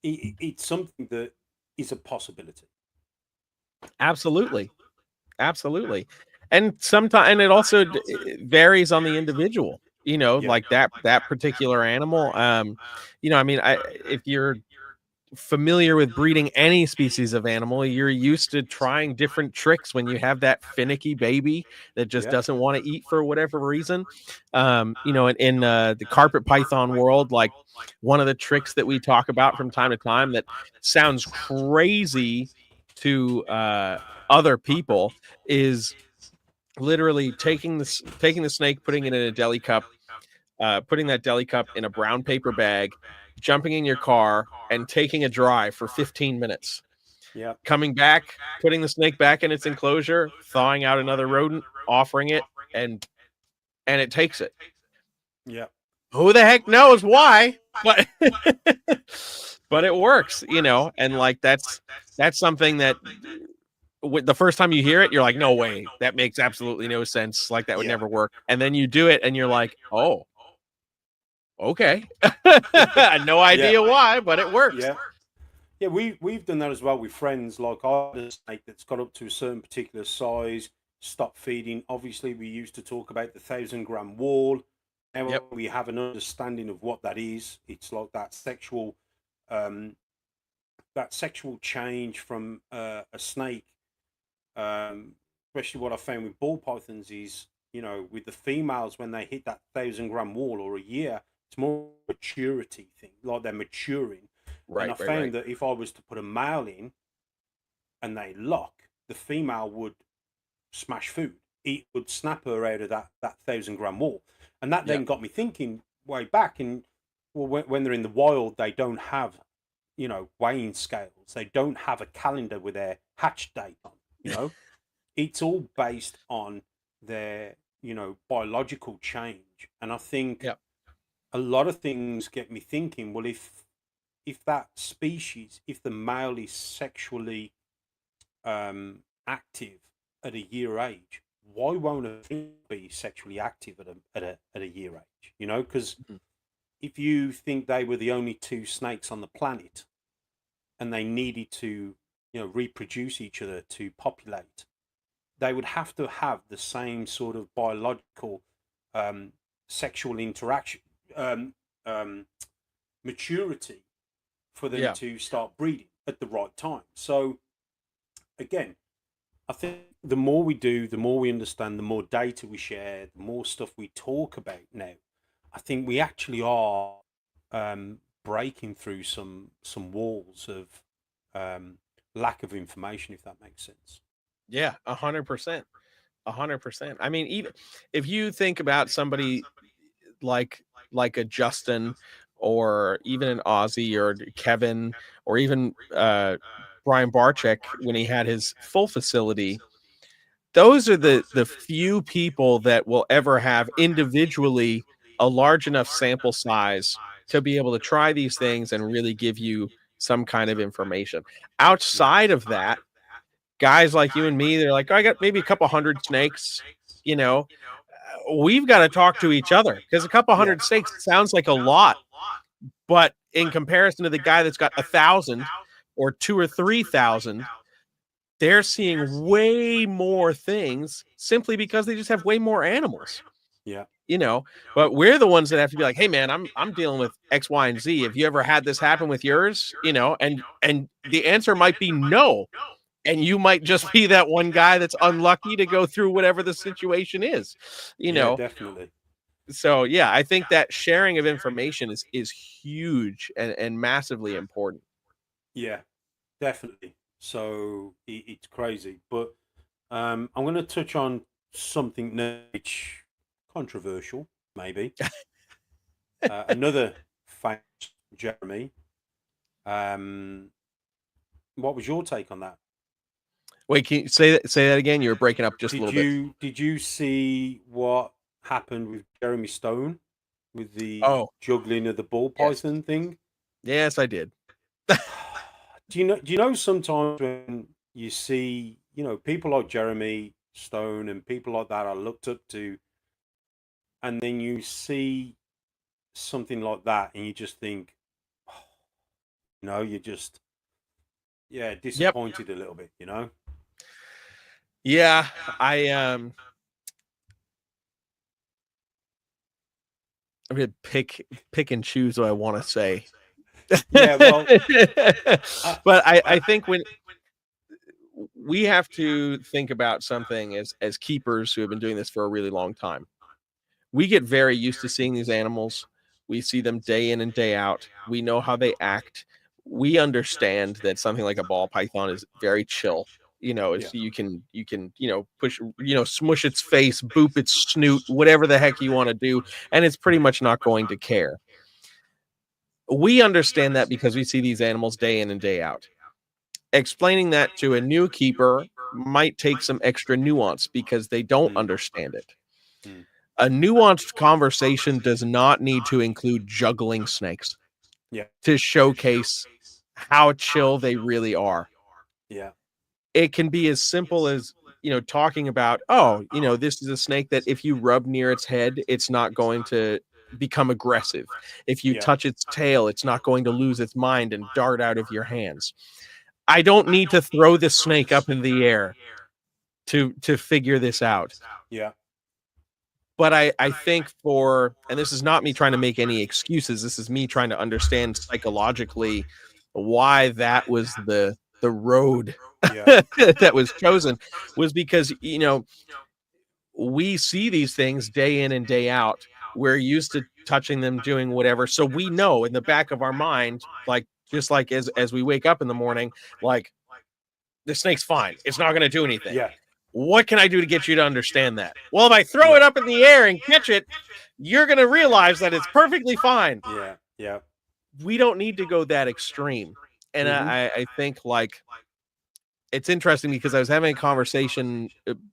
it's something that is a possibility. Absolutely. Absolutely. And sometimes, and it also varies on the individual, Yeah, like that particular animal. I mean, if you're familiar with breeding any species of animal, you're used to trying different tricks when you have that finicky baby that just yeah, doesn't want to eat for whatever reason. In the carpet python world, like one of the tricks that we talk about from time to time that sounds crazy to other people is literally taking the snake, putting it in a deli cup, putting that deli cup in a brown paper bag, jumping in your car, and taking a drive for 15 minutes. yeah, Coming back, putting the snake back in its enclosure, thawing out another rodent, offering it, and it takes it. yeah, Who the heck knows why? But but it works, and like that's something that the first time you hear it, you're like, no way, that makes absolutely no sense. Like that would yeah. never work. And then you do it, and you're like, oh, okay. I had no Yeah, idea why, but it works. yeah. Yeah, we've done that as well with friends. Like I had a snake that's got up to a certain particular size, stop feeding. Obviously, we used to talk about the 1,000 gram wall. Now Yep. we have an understanding of what that is. It's like um, that sexual change from a snake. Especially what I found with ball pythons is, with the females when they hit that 1,000 gram wall or a year, it's more maturity thing, like they're maturing. And I Right, right, right. found that if I was to put a male in and they lock, the female would smash food. It would snap her out of that 1,000 gram wall. And that Yep. then got me thinking way back. And well, when they're in the wild, they don't have, weighing scales. They don't have a calendar with their hatch date on, you know. It's all based on their, biological change. And I think Yep. a lot of things get me thinking, well, if that species, if the male is sexually active at a year age, why won't a female be sexually active at a year age? Because Mhm. if you think they were the only two snakes on the planet and they needed to, reproduce each other to populate, they would have to have the same sort of biological um, sexual interaction, um, um, maturity for them Yeah. to start breeding at the right time. So again, I think the more we do, the more we understand, the more data we share, the more stuff we talk about now. I think we actually are breaking through some walls of um, lack of information, if that makes sense. Yeah. 100%. 100%. I mean, even if you think about somebody like a Justin or even an Aussie or Kevin or even Brian Barczyk when he had his full facility, those are the few people that will ever have individually a large enough sample size to be able to try these things and really give you some kind of information. Yeah. Outside of that, guys like you and me, they're like, "Oh, I got maybe a couple hundred snakes, you know, we've got to talk to each other because a couple Yeah. hundred snakes sounds like a lot, but in comparison to the guy that's got 1,000 or 2 or 3,000, they're seeing way more things simply because they just have way more animals, Yeah. you know. But we're the ones that have to be like, hey man, I'm dealing with X, Y, and Z. Have you ever had this happen with yours? And the answer might be no. and you might just be that one guy that's unlucky to go through whatever the situation is, you Yeah, know. definitely. So yeah, I think that sharing of information is huge and massively important. Yeah, definitely. So it's crazy, but I'm going to touch on something which controversial, maybe. Another fact, Jeremy. Um, what was your take on that? Wait, can you say that again? You were breaking up just a little bit. Did you see what happened with Jeremy Stone with the Oh, juggling of the ball yes. python thing? Yes, I did. Do you know sometimes when you see, people like Jeremy Stone and people like that are looked up to, and then you see something like that and you just think, you're just, yeah, Yep. disappointed a little bit. Yeah, I I'm gonna pick and choose what I want to say. Yeah, well, I, But I think when we have to think about something as keepers who have been doing this for a really long time. We get very used to seeing these animals. We see them day in and day out. We know how they act. We understand that something like a ball python is very chill. yeah, It's you can push smush its face, boop its snoot, whatever the heck you want to do, and it's pretty much not going to care. We understand that because we see these animals day in and day out. Explaining that to a new keeper might take some extra nuance because they don't mm, understand it. mm, A nuanced conversation does not need to include juggling snakes yeah, to showcase how chill they really are. yeah, It can be as simple as, talking about, oh, this is a snake that if you rub near its head, it's not going to become aggressive. If you yeah, touch its tail, it's not going to lose its mind and dart out of your hands. I don't need to throw this snake up in the air to figure this out. yeah, But I think and this is not me trying to make any excuses. This is me trying to understand psychologically why that was the road yeah, that was chosen, was because we see these things day in and day out. We're used to touching them, doing whatever. So we know in the back of our mind, like just like as we wake up in the morning, like the snake's fine. It's not going to do anything. yeah, What can I do to get you to understand that? Well, if I throw yeah, it up in the air and catch it, you're going to realize that it's perfectly fine. yeah, yeah. We don't need to go that extreme. And Mm-hmm. I think like it's interesting because I was having a conversation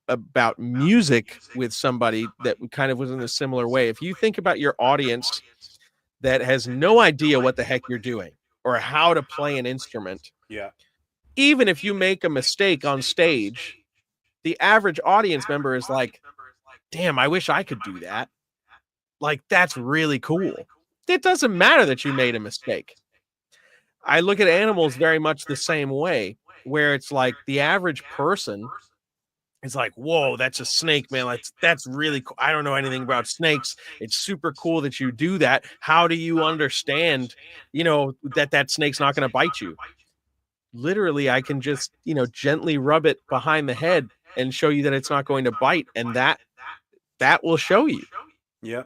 about music with somebody that kind of was in a similar way. If you think about your audience that has no idea what the heck you're doing or how to play an instrument, Yeah, even if you make a mistake on stage, the average audience member is like, damn, I wish I could do that. Like, that's really cool. It doesn't matter that you made a mistake. I look at animals very much the same way, where it's like the average person is like, whoa, that's a snake, man. That's really cool. I don't know anything about snakes. It's super cool that you do that. How do you understand, that snake's not going to bite you? Literally, I can just, gently rub it behind the head and show you that it's not going to bite. And that will show you, yeah,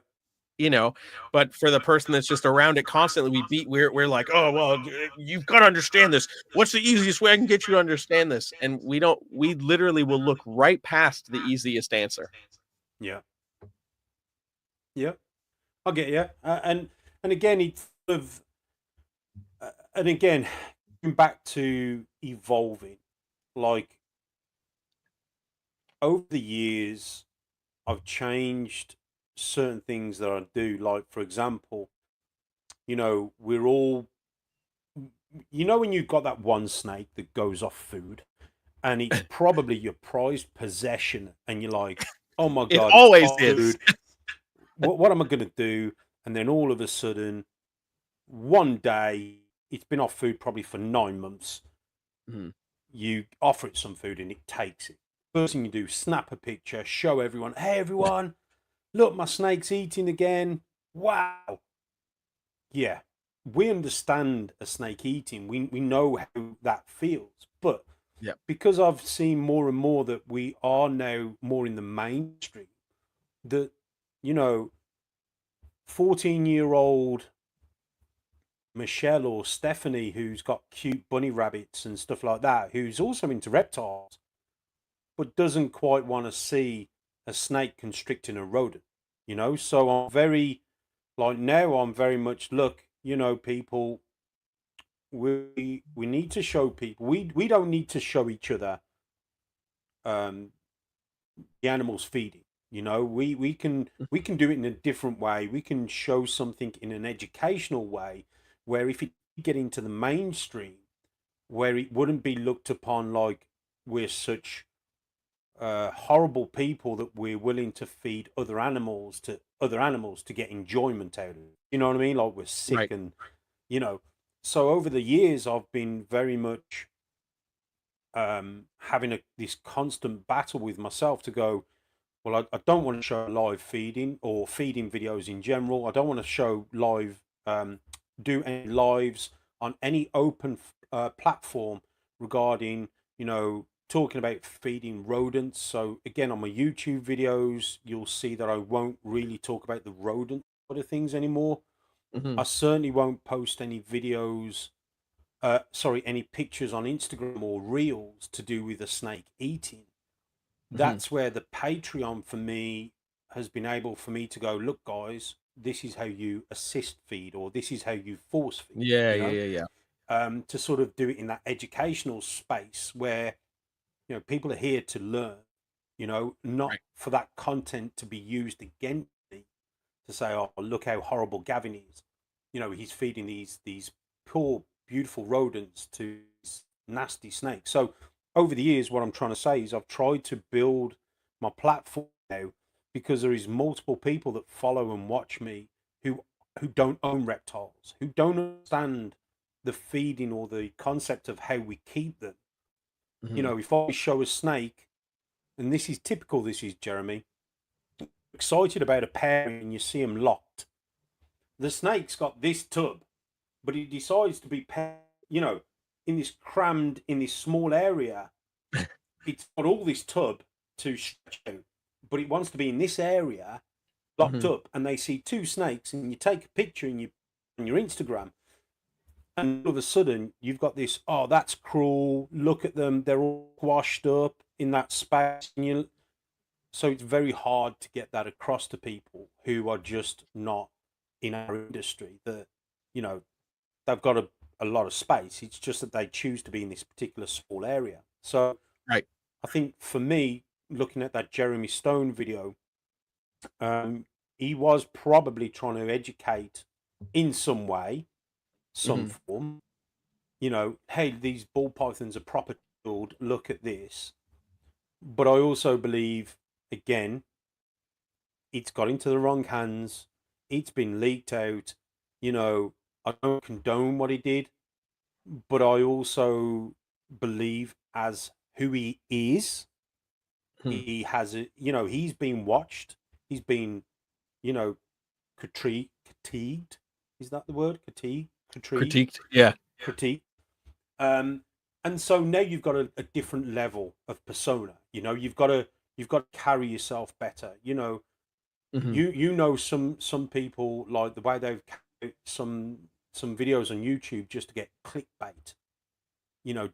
you know. But for the person that's just around it constantly, we're like, oh well, you've got to understand this. What's the easiest way I can get you to understand this? And we literally will look right past the easiest answer. yeah, yeah. I get you. And again, it's sort of, and again, going back to evolving. Like over the years, I've changed certain things that I do. Like for example, we're all, when you've got that one snake that goes off food, and it's probably your prized possession, and you're like, oh my It god, it's always off is. food. What am I going to do? And then all of a sudden, one day, it's been off food probably for 9 months. Mhm. You offer it some food and it takes it. First thing you do, snap a picture, show everyone, hey everyone, look, my snake's eating again. Wow. Yeah, we understand a snake eating. We know how that feels. But Yeah. because I've seen more and more that we are now more in the mainstream, that, you know, 14-year-old Michelle or Stephanie, who's got cute bunny rabbits and stuff like that, who's also into reptiles, but doesn't quite want to see a snake constricting a rodent, you know? So I'm very, like, now I'm very much, look, you know, people, we need to show people, we don't need to show each other um the animals feeding. You know, we can do it in a different way. We can show something in an educational way, where if it get into the mainstream, where it wouldn't be looked upon like we're such horrible people that we're willing to feed other animals to get enjoyment out of it. You know what I mean? Like we're sick Right. and, you know. So over the years, I've been very much having this constant battle with myself to go, well, I don't want to show live feeding or feeding videos in general. I don't want to show do any lives on any open platform regarding, you know, talking about feeding rodents. So again, on my YouTube videos, you'll see that I won't really talk about the rodent sort of things anymore. Hmm. I certainly won't post any videos, any pictures on Instagram or reels to do with a snake eating. Hmm. That's where the Patreon for me has been able for me to go, look, guys, this is how you assist feed, or this is how you force feed, Yeah. you Yeah. know, Yeah. Yeah. to sort of do it in that educational space where, you know, people are here to learn, you know, not Right. for that content to be used against me to say, oh, look how horrible Gavin is. You know, he's feeding these poor, beautiful rodents to these nasty snakes. So over the years, what I'm trying to say is I've tried to build my platform now, because there is multiple people that follow and watch me who don't own reptiles, who don't understand the feeding or the concept of how we keep them. You Hmm. know, if I show a snake, and this is typical, this is Jeremy, excited about a pair and you see them locked. The snake's got this tub, but he decides to be, you know, in this crammed, in this small area. It's got all this tub to stretch out, but it wants to be in this area locked Hmm. up. And they see two snakes, and you take a picture and you on your Instagram, and all of a sudden you've got this. Oh, that's cruel. Look at them; they're all washed up in that space. And so it's very hard to get that across to people who are just not in our industry. That, you know, they've got a lot of space. It's just that they choose to be in this particular small area. So Right. I think for me, looking at that Jeremy Stone video, um, he was probably trying to educate in some way, some Hmm. form. You know, hey, these ball pythons are proper killed. Look at this. But I also believe, again, it's got into the wrong hands. It's been leaked out. You know, I don't condone what he did, but I also believe as who he is, Hmm. he has a, you know, he's been watched. He's been, you know, critiqued. Is that the word? Critiqued, Critiqued. Yeah. critiqued. Um, and so now you've got a different level of persona. You know, you've got to carry yourself better. You know, Hmm. you know some people, like the way they've carried some videos on YouTube just to get clickbait. You know,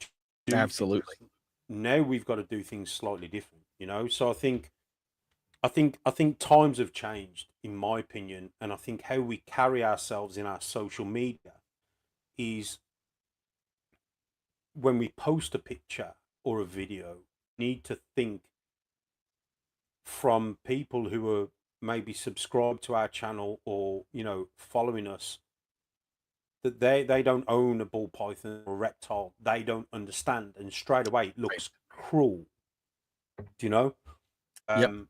do Absolutely. things. Now we've got to do things slightly different. You know, so I think times have changed, in my opinion, and I think how we carry ourselves in our social media is, when we post a picture or a video, need to think from people who are maybe subscribed to our channel, or, you know, following us, that they don't own a ball python or a reptile. They don't understand, and straight away it Right. looks cruel. Do you know? Yep. Um,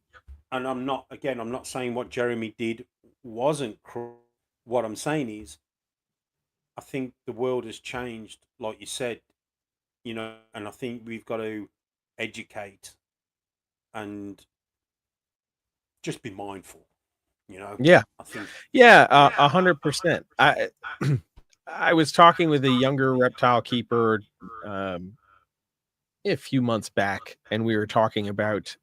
and I'm not saying what Jeremy did wasn't cruel. What I'm saying is, I think the world has changed, like you said, you know, and I think we've got to educate and just be mindful, you know. Yeah. I think, Yeah. 100%. I was talking with a younger reptile keeper, um, a few months back, and we were talking about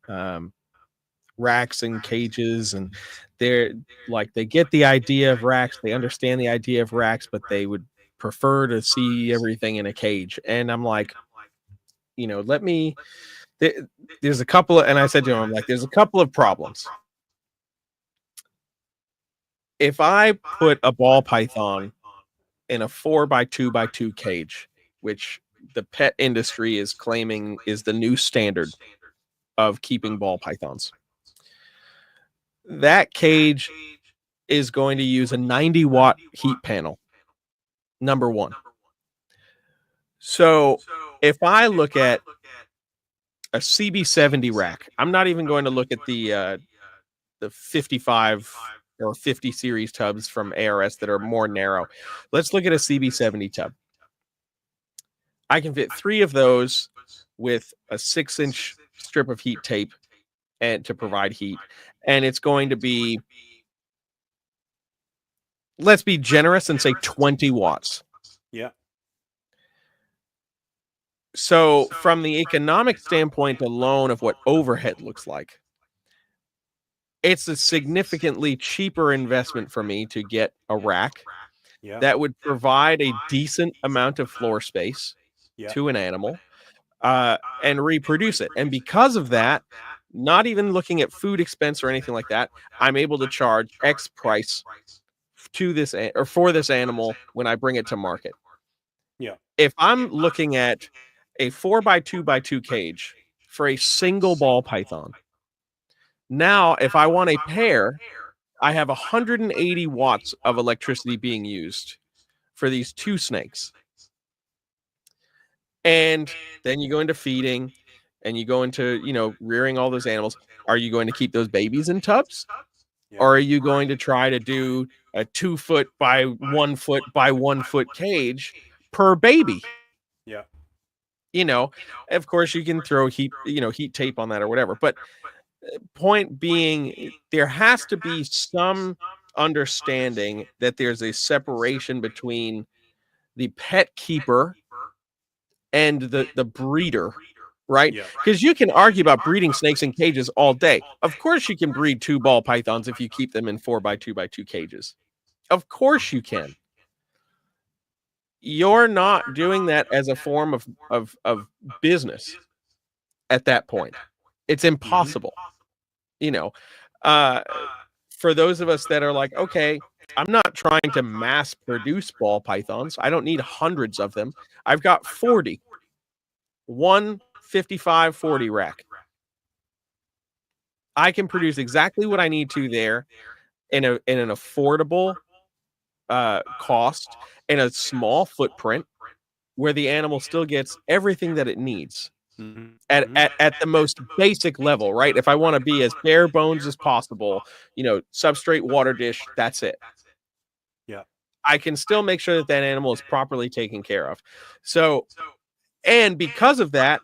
racks and cages, and they're like, they get the idea of racks, they understand the idea of racks, but they would prefer to see everything in a cage. And I'm like, let me. there- There's a couple of, and I said to him, I'm like, there's a couple of problems. If I put a ball python in a 4x2x2 cage, which the pet industry is claiming is the new standard of keeping ball pythons, that cage is going to use a 90-watt heat panel, number one. So if I look at a CB70 rack, I'm not even going to look at the 55 or 50 series tubs from ARS that are more narrow. Let's look at a CB70 tub. I can fit 3 of those with a 6-inch strip of heat tape and to provide heat. And it's going to be, let's be generous and say 20 watts. Yeah. So from the economic standpoint alone of what overhead looks like, it's a significantly cheaper investment for me to get a rack Yeah. that would provide a decent amount of floor space Yeah. to an animal, and reproduce it. And because of that, not even looking at food expense or anything like that, I'm able to charge X price to this or for this animal when I bring it to market. Yeah. If I'm looking at a 4x2x2 cage for a single ball python, now if I want a pair, I have 180 watts of electricity being used for these 2 snakes. And then you go into feeding and you go into, rearing all those animals. Are you going to keep those babies in tubs? Yeah. Or are you going to try to do a 2 foot by 1 foot by 1 foot cage per baby? Yeah. You know, of course you can throw heat tape on that or whatever. But point being, there has to be some understanding that there's a separation between the pet keeper and the breeder, right? Yeah. Because you can argue about breeding snakes in cages all day. Of course, you can breed 2 ball pythons if you keep them in 4x2x2 cages. Of course, you can. You're not doing that as a form of business at that point. It's Mm-hmm. impossible. You know, uh, for those of us that are like, okay, I'm not trying to mass produce ball pythons. I don't need hundreds of them. I've got 40, one 55-40 rack. I can produce exactly what I need to there in an affordable cost, in a small footprint, where the animal still gets everything that it needs at Mm-hmm. at the most basic level, right? If I want to be as bare bones as possible, substrate, water dish, that's it. Yeah. I can still make sure that that animal is properly taken care of. So, and because of that,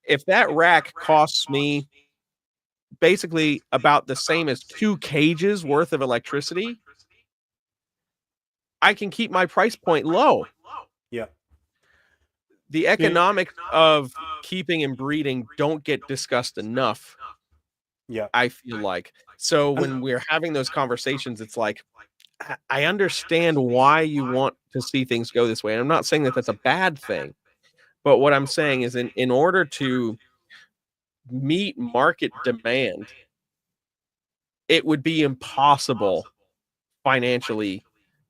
if that rack costs me basically about the same as 2 cages worth of electricity, I can keep my price point low. Yeah. The Yeah. economics of keeping and breeding don't get discussed enough, Yeah. I feel like. So And when we're having those conversations, it's like, I understand why you want to see things go this way. And I'm not saying that that's a bad thing, but what I'm saying is in order to meet market demand, it would be impossible financially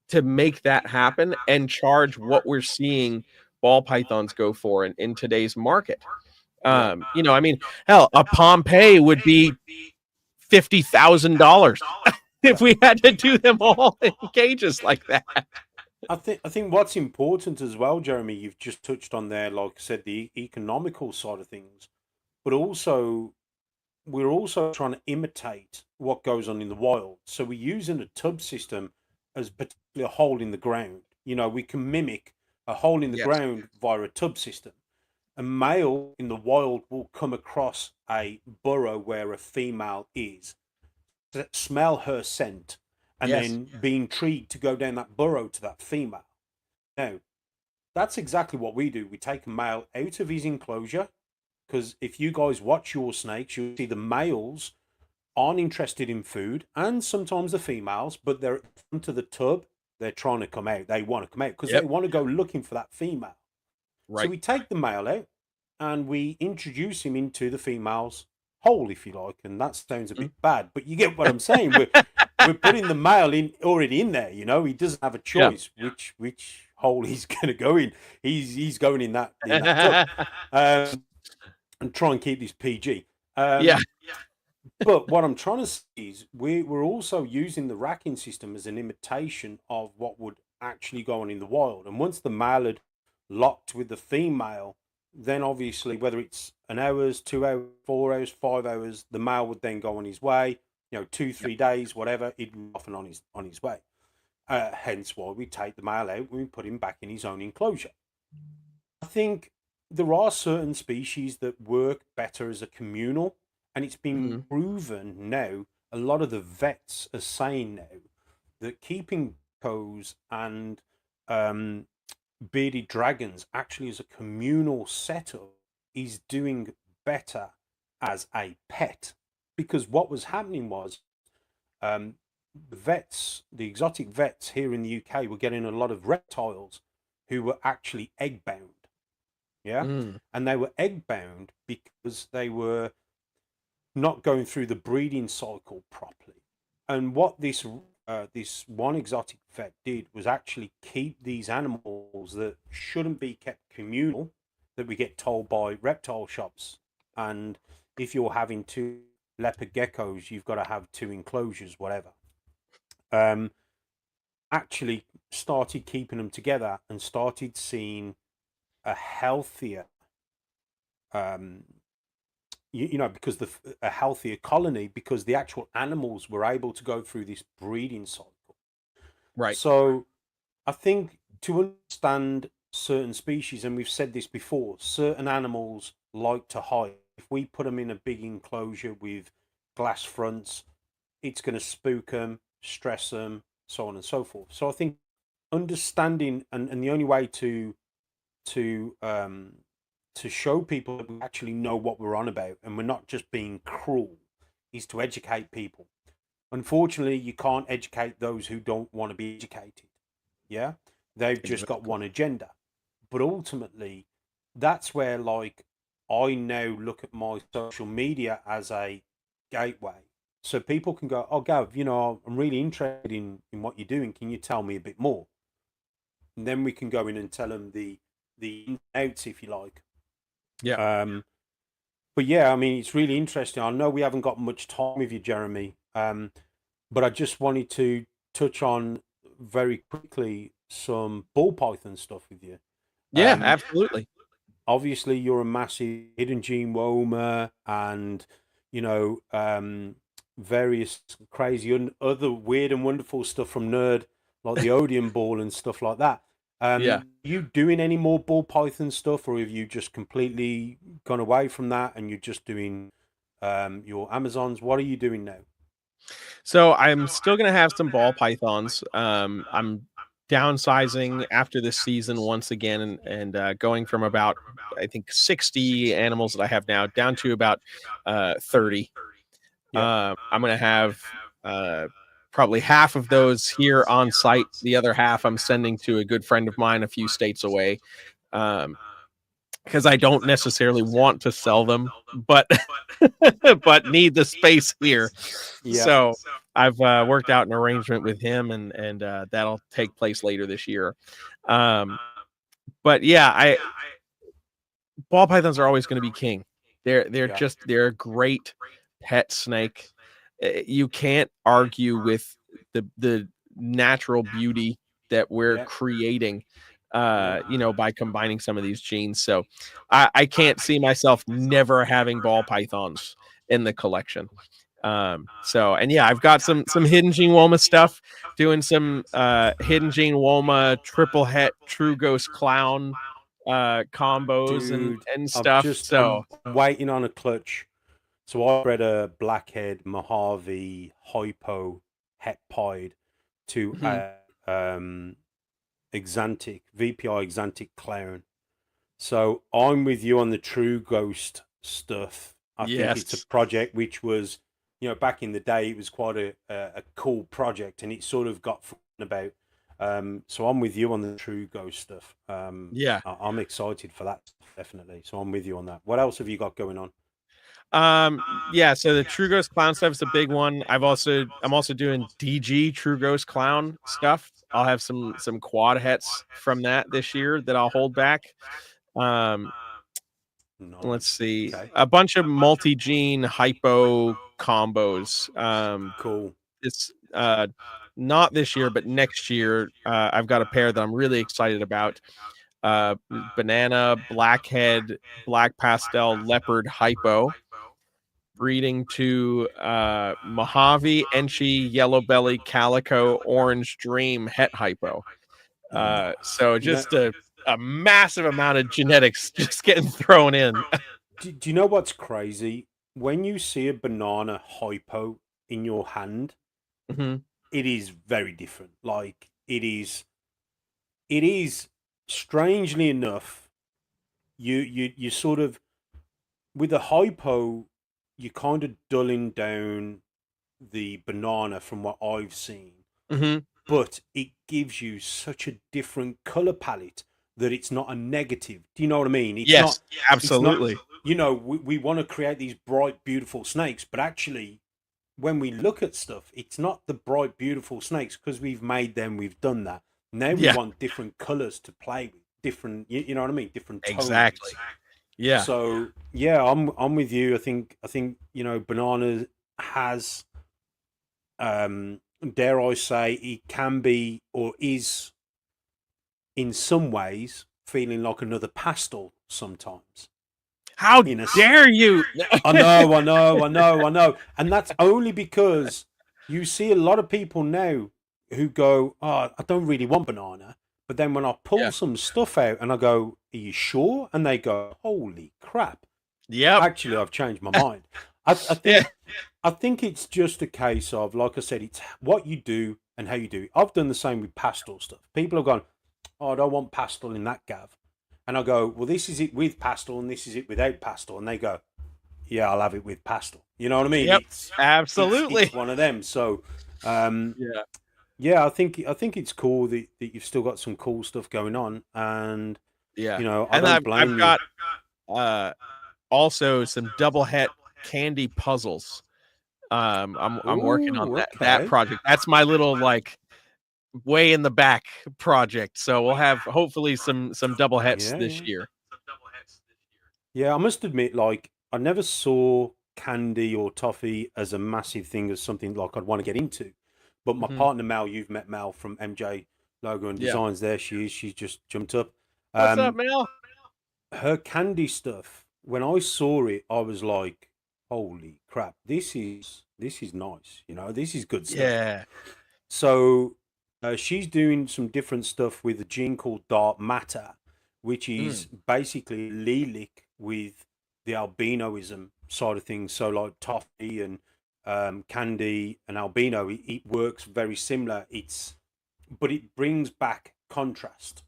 to make that happen and charge what we're seeing ball pythons go for in today's market. yeah. I mean, hell, a Pompeii would be $50,000 Yeah. if we had to do them all in cages like that. I think what's important as well, Jeremy, you've just touched on there, like I said, the economical side of things, but also we're also trying to imitate what goes on in the wild. So we're using a tub system as particularly a hole in the ground. We can mimic a hole in the Yes. ground via a tub system. A male in the wild will come across a burrow where a female is, smell her scent, and Yes. then be intrigued to go down that burrow to that female. Now, that's exactly what we do. We take a male out of his enclosure, because if you guys watch your snakes, you'll see the males aren't interested in food, and sometimes the females, but they're into the tub. They're trying to come out. They want to come out because they Yep. want to go looking for that female. So Right. we take the male out and we introduce him into the female's hole, if you like. And that sounds a Mhm. bit bad, but you get what I'm saying. We're putting the male in already in there. You know, he doesn't have a Yeah. choice which hole he's going to go in. He's going in that tub, and try and keep this PG. Yeah. But what I'm trying to say is we're also using the racking system as an imitation of what would actually go on in the wild. And once the male had locked with the female, then obviously whether it's an hours, 2 hours, 4 hours, 5 hours, the male would then go on his way. You know, two, Yep. 3 days, whatever, he'd be off and on his way. Hence why we take the male out and we put him back in his own enclosure. I think there are certain species that work better as a communal, and it's been Mhm. proven now. A lot of the vets are saying now that keeping geckos and um, bearded dragons actually as a communal setup is doing better as a pet, because what was happening was the exotic vets here in the UK were getting a lot of reptiles who were actually egg bound. Yeah. Mm. And they were egg bound because they were not going through the breeding cycle properly. And what this one exotic vet did was actually keep these animals that shouldn't be kept communal, that we get told by reptile shops. And if you're having two leopard geckos, you've got to have two enclosures, whatever. Um, Actually started keeping them together and started seeing a healthier um, because a healthier colony, because the actual animals were able to go through this breeding cycle. Right. So I think to understand certain species, and we've said this before, certain animals like to hide. If we put them in a big enclosure with glass fronts, it's going to spook them, stress them, so on and so forth. So I think understanding, and the only way to um, to show people that we actually know what we're on about and we're not just being cruel is to educate people. Unfortunately, you can't educate those who don't want to be educated. Yeah, they've just got Exactly. one agenda. But ultimately, that's where, like, I now look at my social media as a gateway. So people can go, oh, Gav, I'm really interested in what you're doing. Can you tell me a bit more? And then we can go in and tell them the ins and outs, if you like. Yeah. Um, but yeah, I mean, it's really interesting. I know we haven't got much time with you, Jeremy, but I just wanted to touch on very quickly some ball python stuff with you. Yeah, Um, absolutely. Obviously, you're a massive hidden gene woma and various crazy and other weird and wonderful stuff from Nerd, like the Odeon ball and stuff like that. Yeah. You doing any more ball python stuff, or have you just completely gone away from that and you're just doing your Amazons? What are you doing now? So I'm still gonna have some ball pythons. I'm downsizing after this season once again, and going from about, I think, 60 animals that I have now down to about 30. Yep. I'm gonna have uh, probably half of those here on site. The other half I'm sending to a good friend of mine a few states away. Um, because I don't necessarily want to sell them, but but need the space here. Yeah. So I've worked out an arrangement with him, and that'll take place later this year. Um, but yeah, I ball pythons are always going to be king. Yeah. They're a great pet snake. You can't argue with the natural beauty that we're Yeah. creating, Yeah. by combining some of these genes. So I can't see myself never having ball pythons in the collection. So, and yeah, I've got some hidden gene woma stuff, doing some hidden gene woma triple het true ghost clown combos and Dude, stuff. So I'm waiting on a clutch. So I bred a blackhead Mojave hypo het pied to mhm. a Exantic VPI Exantic clown. So I'm with you on the true ghost stuff. I think it's a Yes. project which was, back in the day, it was quite a cool project, and it sort of got forgotten about. So I'm with you on the True Ghost stuff. Yeah. I'm excited for that stuff, definitely. So I'm with you on that. What else have you got going on? Yeah, so the True Ghost Clown stuff is a big one. I'm also doing DG True Ghost Clown stuff. I'll have some quad hets from that this year that I'll hold back. Um, let's Nice. see. Okay. A bunch of multi-gene hypo combos. Cool. This not this year, but next year, I've got a pair that I'm really excited about. Banana, blackhead, black pastel, leopard hypo breeding to Mojave, Enchi, Yellow Belly, Calico, Orange Dream, Het Hypo. Nice. So just a massive amount of genetics just getting thrown in. Do you know what's crazy? When you see a banana hypo in your hand, Mhm. it is very different. Like it is strangely enough, you sort of, with a hypo, you're kind of dulling down the banana from what I've seen, Mhm. but it gives you such a different color palette that it's not a negative. Do you know what I mean? Yes, It's not, absolutely. we want to create these bright, beautiful snakes, but actually, when we look at stuff, it's not the bright, beautiful snakes because we've made them, we've done that. Now we Yeah, want different colors to play with, different, you know what I mean? Different exactly. tones. Yeah. So yeah, I'm with you. I think banana has, dare I say, it can be or is in some ways feeling like another pastel sometimes. How In a, dare you? I know, and that's only because you see a lot of people now who go, "Oh, I don't really want banana," but then when I pull Yeah. some stuff out and I go, "Are you sure?" and they go, "Holy crap! Yep. Actually, I've changed my mind." I Yeah. think I think it's just a case of, like I said, it's what you do and how you do it. I've done the same with pastel stuff. People have gone, "Oh, I don't want pastel in that, Gav," and I go, "Well, this is it with pastel, and this is it without pastel," and they go, "Yeah, I'll have it with pastel." You know what I mean? Yep. It's Absolutely. one of them. So, um, Yeah. yeah, I think it's cool that you've still got some cool stuff going on, and Yeah. I And don't I've blame you. got uh also some double het candy puzzles. I'm working on Oh, that okay. project. That's my little like way in the back project. So we'll have hopefully some double hets Yeah, this yeah. year. Yeah, I must admit, like, I never saw candy or toffee as a massive thing, as something like I'd want to get into. But my Mhm. partner Mel, you've met Mel from MJ Logo and Yeah. Designs. There she is. She's just jumped up. What's up, Um, Mel? her candy stuff. When I saw it, I was like, "Holy crap! This is nice. This is good stuff." Yeah. So she's doing some different stuff with a gene called dark matter, which is Mm. basically lilac with the albinoism side of things. So like toffee and candy and albino, it works very similar. But it brings back contrast.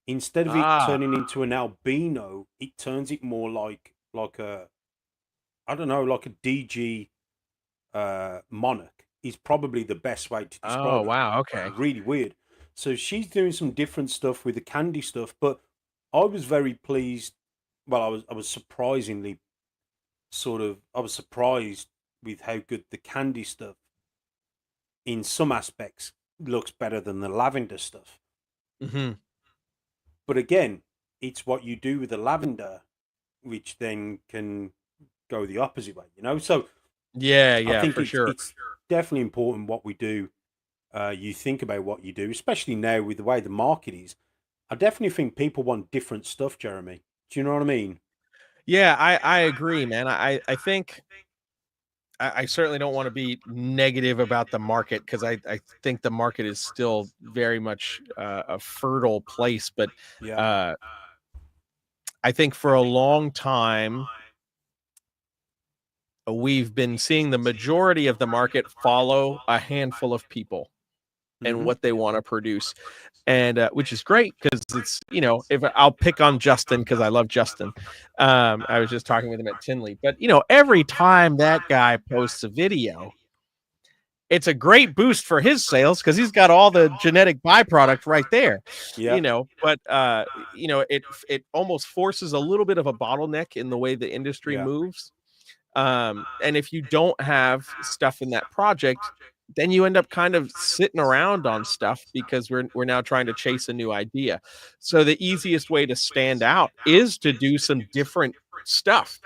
Instead of it Ah. turning into an albino, it turns it more like a, I don't know, like a DG monarch is probably the best way to Oh, describe it. wow. Okay. Really weird. So she's doing some different stuff with the candy stuff, but I was very pleased. Well, I was surprisingly I was surprised with how good the candy stuff in some aspects looks better than the lavender stuff. Mhm. But again, it's what you do with the lavender which then can go the opposite way. So Yeah, I yeah, think for sure. it's definitely important what we do. You think about what you do, especially now with the way the market is. I definitely think people want different stuff, Jeremy. Do you know what I mean? Yeah, I agree, man. I think I certainly don't want to be negative about the market because I think the market is still very much a fertile place. But Yeah. uh, I think for a long time, we've been seeing the majority of the market follow a handful of people. and Hmm. what they want to produce, and which is great because it's, if I'll pick on Justin because I love Justin. I was just talking with him at Tinley, but every time that guy posts a video, it's a great boost for his sales because he's got all the genetic byproduct right there. Yeah. But it almost forces a little bit of a bottleneck in the way the industry Yeah. moves. And if you don't have stuff in that project, then you end up kind of sitting around on stuff because we're now trying to chase a new idea. So the easiest way to stand out is to do some different stuff,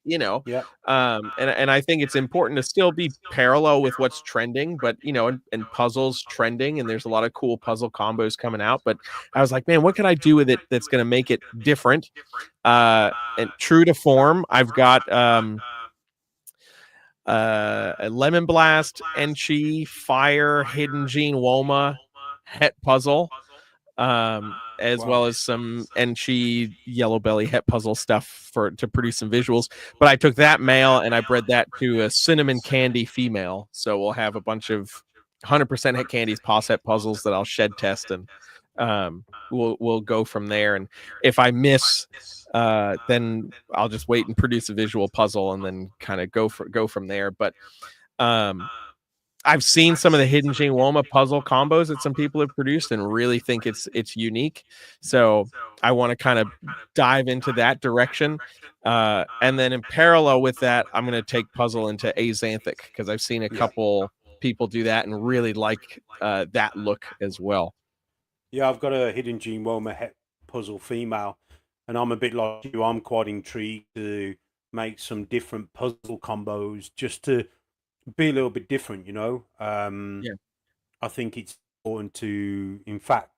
you know. Yeah. And I think it's important to still be parallel with what's trending, but and puzzles trending, and there's a lot of cool puzzle combos coming out. But I was like, man, what can I do with it that's going to make it different? And true to form, I've got a Lemon Blast, Enchi, Fire, Hidden Gene Woma, Het puzzle, as Wow. well as some Enchi Yellow Belly Het puzzle stuff to produce some visuals. But I took that male and I bred that to a cinnamon candy female. So we'll have a bunch of 100% Het candies, pos Het puzzles that I'll shed test, and we'll go from there. And if I miss, then I'll just wait and produce a visual puzzle and then kind of go from there. But I've seen some of the Hidden Gene Woma puzzle combos that some people have produced and really think it's unique. So I want to kind of dive into that direction. And then in parallel with that, I'm going to take puzzle into Axanthic because I've seen a Yeah. couple people do that and really like that look as well. Yeah, I've got a Hidden Gene Woma het puzzle female, and I'm a bit like you. I'm quite intrigued to make some different puzzle combos just to be a little bit different, you know. Yeah. I think it's important to, in fact,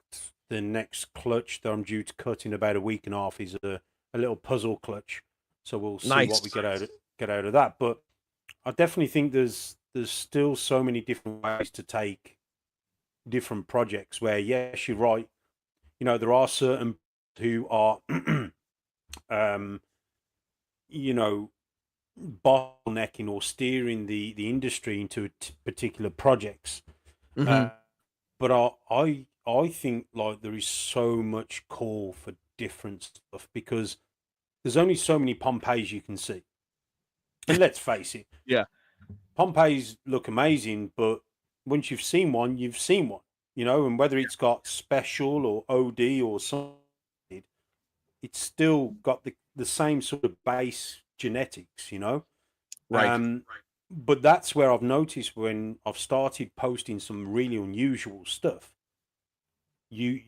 the next clutch that I'm due to cut in about a week and a half is a little puzzle clutch. So we'll see Nice. what we get out of that. But I definitely think there's still so many different ways to take different projects where, yes, you're right. You know, there are certain who are um, you know, bottlenecking or steering the industry into particular projects. Mm-hmm. Uh, but I think like there is so much call for different stuff because there's only so many Pompeys you can see. And let's face it, Yeah. Pompeys look amazing, but once you've seen one, you've seen one, you know, and whether it's got special or OD or something, it's still got the same sort of base genetics, you know. Right. Um, but that's where I've noticed when I've started posting some really unusual stuff. You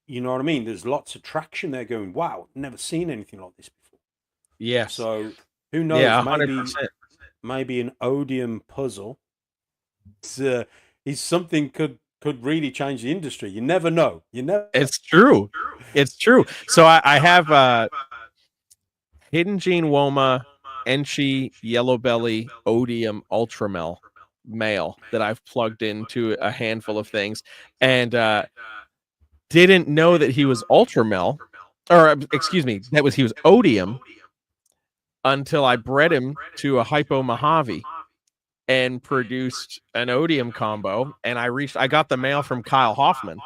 you know what I mean? There's lots of traction there going, wow, never seen anything like this before. Yes. So who knows? Yeah. Maybe 100%. maybe an odium puzzle is something could really change the industry. You never know. You never know. It's true. It's true. So I have Hidden Gene Woma, Enchi, Yellow Belly, Odium, Ultramel male that I've plugged into a handful of things, and didn't know that he was Ultramel, or excuse me, he was Odium until I bred him to a Hypo Mojave and produced an Odium combo. And I got the male from Kyle Hoffman.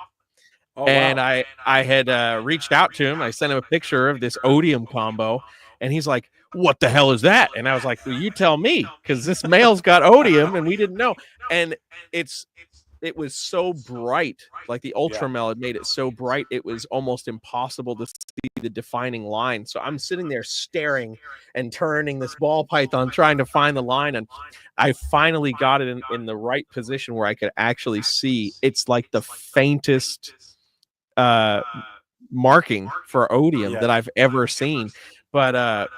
Oh And wow. I had reached out to him. I sent him a picture of this Odium combo, and he's like, "What the hell is that?" And I was like, "Well, you tell me, because this male's got Odium, and we didn't know." And it was so bright, like the Yeah. Ultramel had made it so bright, it was almost impossible to see the defining line. So I'm sitting there staring and turning this ball python, trying to find the line, and I finally got it in the right position where I could actually see. It's like the faintest marking for Odium Yeah. that I've ever seen. But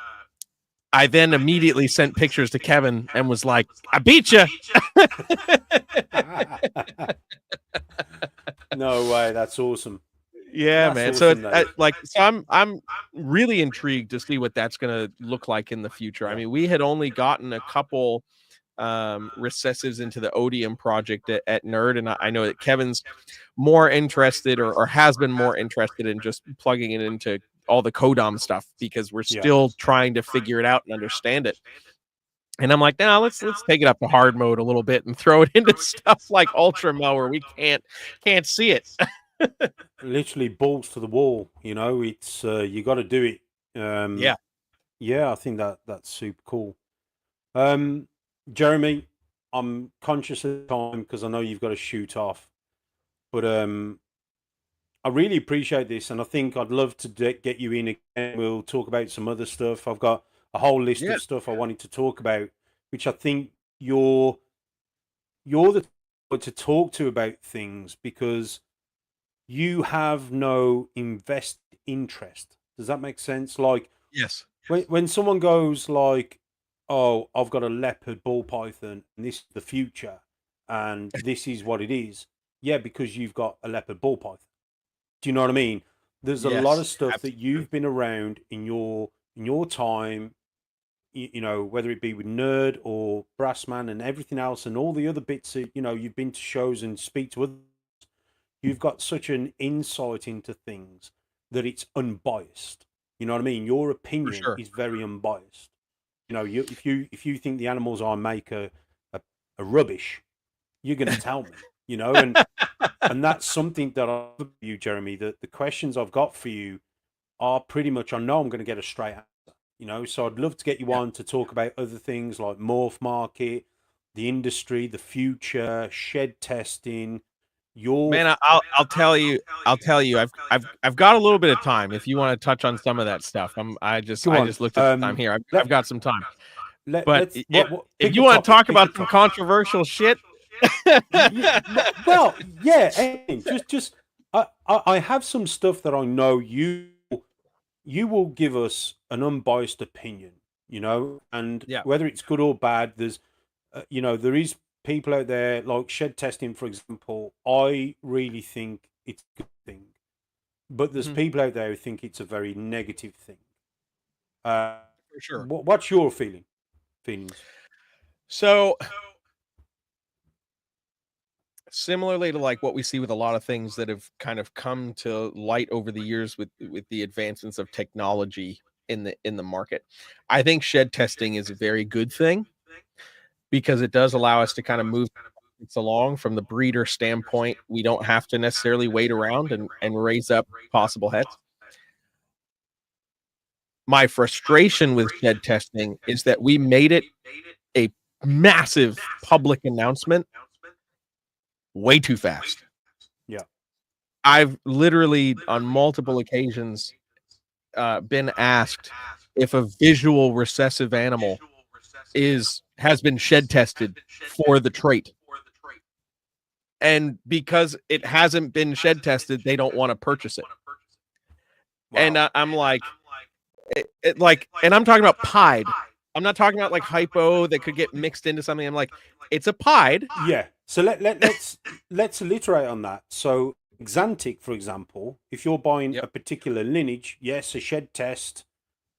I then immediately sent pictures to Kevin and was like, "I beat you." No way. That's awesome. Yeah, That's man. So awesome, though. I'm really intrigued to see what that's going to look like in the future. I Yeah. mean, we had only gotten a couple recessives into the Odium project at Nerd, and I know that Kevin's more interested or has been more interested in just plugging it into all the Kodam stuff because we're Yeah. still trying to figure it out and understand it. And I'm like, now let's take it up to hard mode a little bit and throw it into stuff like ultra mode where we can't see it. Literally balls to the wall. You know, it's you got to do it. Yeah. Yeah, I think that's super cool. Um, Jeremy, I'm conscious of time because I know you've got to shoot off, but I really appreciate this, and I think I'd love to get you in again. We'll talk about some other stuff. I've got a whole list Yeah. of stuff I wanted to talk about, which I think you're the type to talk to about things because you have no invested interest. Does that make sense? Like Yes. when someone goes like, "Oh, I've got a leopard ball python, and this is the future, and this is what it is." Yeah, because you've got a leopard ball python. Do you know what I mean? There's a lot of Yes. stuff that Absolutely. you've been around in your time, you know, whether it be with Nerd or Brassman and everything else, and all the other bits that you know you've been to shows and speak to others. You've got such an insight into things that it's unbiased. You know what I mean? Your For opinion sure. is very unbiased. You know, if you think the animals I make are, are rubbish, you're going to tell me. You know, and that's something that I love about you, Jeremy. That the questions I've got for you are pretty much I know I'm going to get a straight answer. You know, so I'd love to get you Yeah. on to talk about other things like morph market, the industry, the future, shed testing, your Man, I'll tell you, I've got a little bit of time if you want to touch on some of that stuff. go I on. just looked at the time here. I've Let got some time. But let's what if pick you a want to topic. talk Pick a about some topic. controversial shit, Well, yeah. Anything. Just I have some stuff that I know you will give us an unbiased opinion. You know, and yeah. whether it's good or bad, there's you know there is people out there like shed testing, for example. I really think it's a good thing, but there's Mhm, people out there who think it's a very negative thing. Uh, for sure. what's your feelings? So similarly to like what we see with a lot of things that have kind of come to light over the years with the advancements of technology in the market, I think shed testing is a very good thing because it does allow us to kind of move it's along from the breeder standpoint. We don't have to necessarily wait around and raise up possible heads. My frustration with shed testing is that we made it a massive public announcement way too fast. Yeah. I've literally on multiple occasions been asked if a visual recessive animal is has been shed tested for the trait, and because it hasn't been shed tested, they don't want to purchase it. And Wow. I'm like, like, and I'm talking about pied. I'm not talking about like hypo that could get mixed into something. I'm like, it's a pied. Yeah. So let's alliterate on that. So Xantic, for example, if you're buying Yep, a particular lineage, yes, a shed test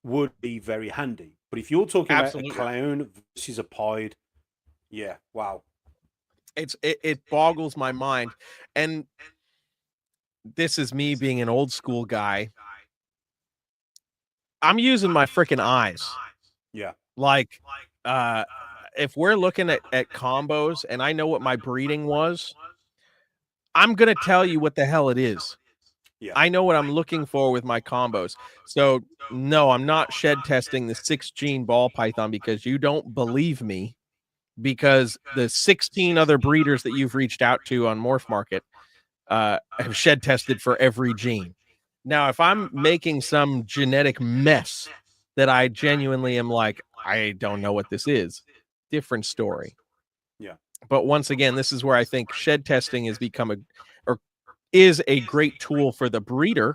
would be very handy. But if you're talking about a absolutely. clown versus a pied, yeah, wow. It boggles my mind, and this is me being an old school guy. I'm using my freaking eyes. Yeah. Like, uh, if we're looking at combos and I know what my breeding was, I'm gonna tell you what the hell it is. Yeah. I know what I'm looking for with my combos. So no, I'm not shed testing the 6 gene ball python because you don't believe me. Because the 16 other breeders that you've reached out to on Morph Market have shed tested for every gene. Now, if I'm making some genetic mess that I genuinely am like, I don't know what this is, different story. Yeah. But once again, this is where I think shed testing has become a or is a great tool for the breeder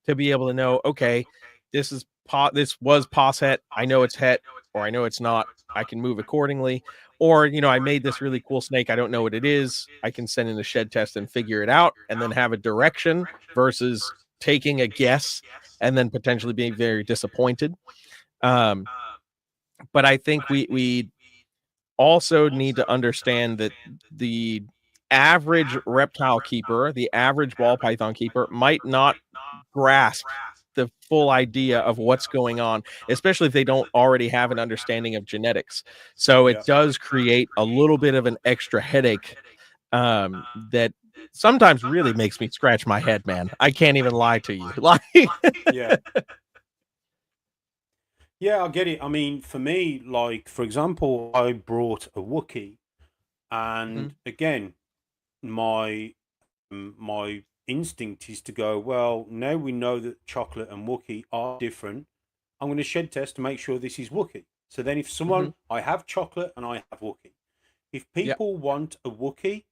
to be able to know, okay, this was pos het. I know it's het, or I know it's not. I can move accordingly. Or, I made this really cool snake. I don't know what it is. I can send in a shed test and figure it out and then have a direction versus taking a guess and then potentially being very disappointed. Um, but I think we also need to understand that the average reptile keeper, the average ball python keeper, might not grasp the full idea of what's going on, especially if they don't already have an understanding of genetics. So it Yeah. does create a little bit of an extra headache that sometimes really makes me scratch my head, man. I can't even lie to you. Like, Yeah. Yeah, I get it. I mean, for me, like for example, I brought a Wookiee, and Mhm, again, my my instinct is to go, well, now we know that chocolate and Wookiee are different. I'm going to shed test to make sure this is Wookiee. So then, if mhm, someone, I have chocolate and I have Wookiee. If yeah, people want a Wookiee,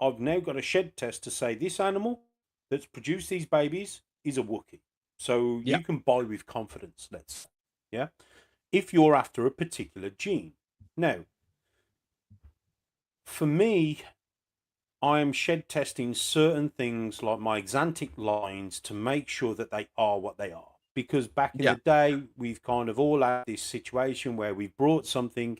I've now got a shed test to say this animal that's produced these babies is a Wookiee. So yeah, you can buy with confidence, let's say. Yeah. If you're after a particular gene. Now, for me, I am shed testing certain things like my exantic lines to make sure that they are what they are. Because back in yeah, the day, we've kind of all had this situation where we've brought something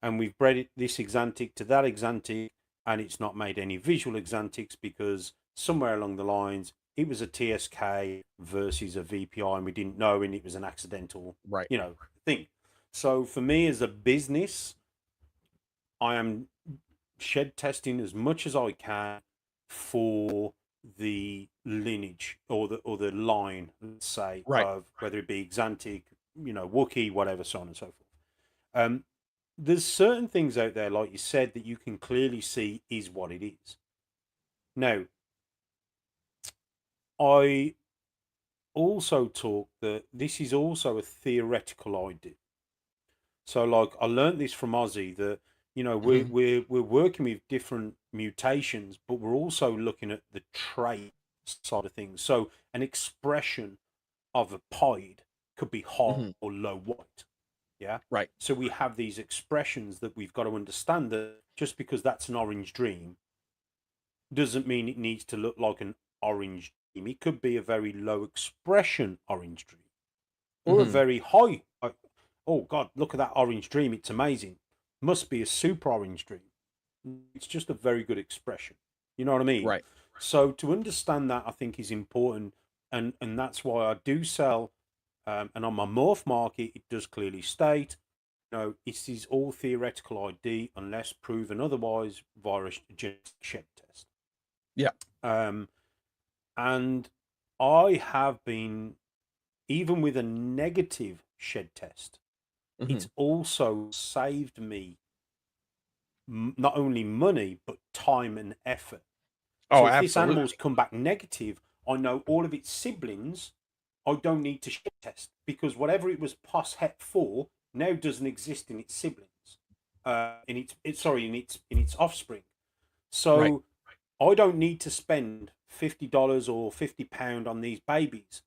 and we've bred it this exantic to that exantic, and it's not made any visual exantics because somewhere along the lines it was a TSK versus a VPI and we didn't know, and it was an accidental, right. thing. So for me as a business, I am shed testing as much as I can for the lineage or the line, let's say, Right. of whether it be Xantic, Wookiee, whatever, so on and so forth. Um, there's certain things out there, like you said, that you can clearly see is what it is. Now, I also talk that this is also a theoretical idea. So, like, I learned this from Ozzy that we're Mhm, we're we're working with different mutations, but we're also looking at the trait side of things. So, an expression of a pied could be high mhm, or low white. Yeah. right. So we have these expressions that we've got to understand that just because that's an orange dream doesn't mean it needs to look like an orange dream. It could be a very low expression orange dream or a Mhm, very high. Oh God, look at that orange dream. It's amazing. Must be a super orange dream. It's just a very good expression. You know what I mean? right. So to understand that, I think is important, and that's why I do sell. And on my morph market, it does clearly state, it is all theoretical ID unless proven otherwise via a genetic shed test. Yeah. Um, and I have been, even with a negative shed test, it's Mhm. also saved me not only money but time and effort. So Oh, if this animal's absolutely. come back negative, I know all of its siblings. I don't need to shed test because whatever it was pos het for now doesn't exist in its siblings, in its offspring. Right. So I don't need to spend $50 or £50 on these babies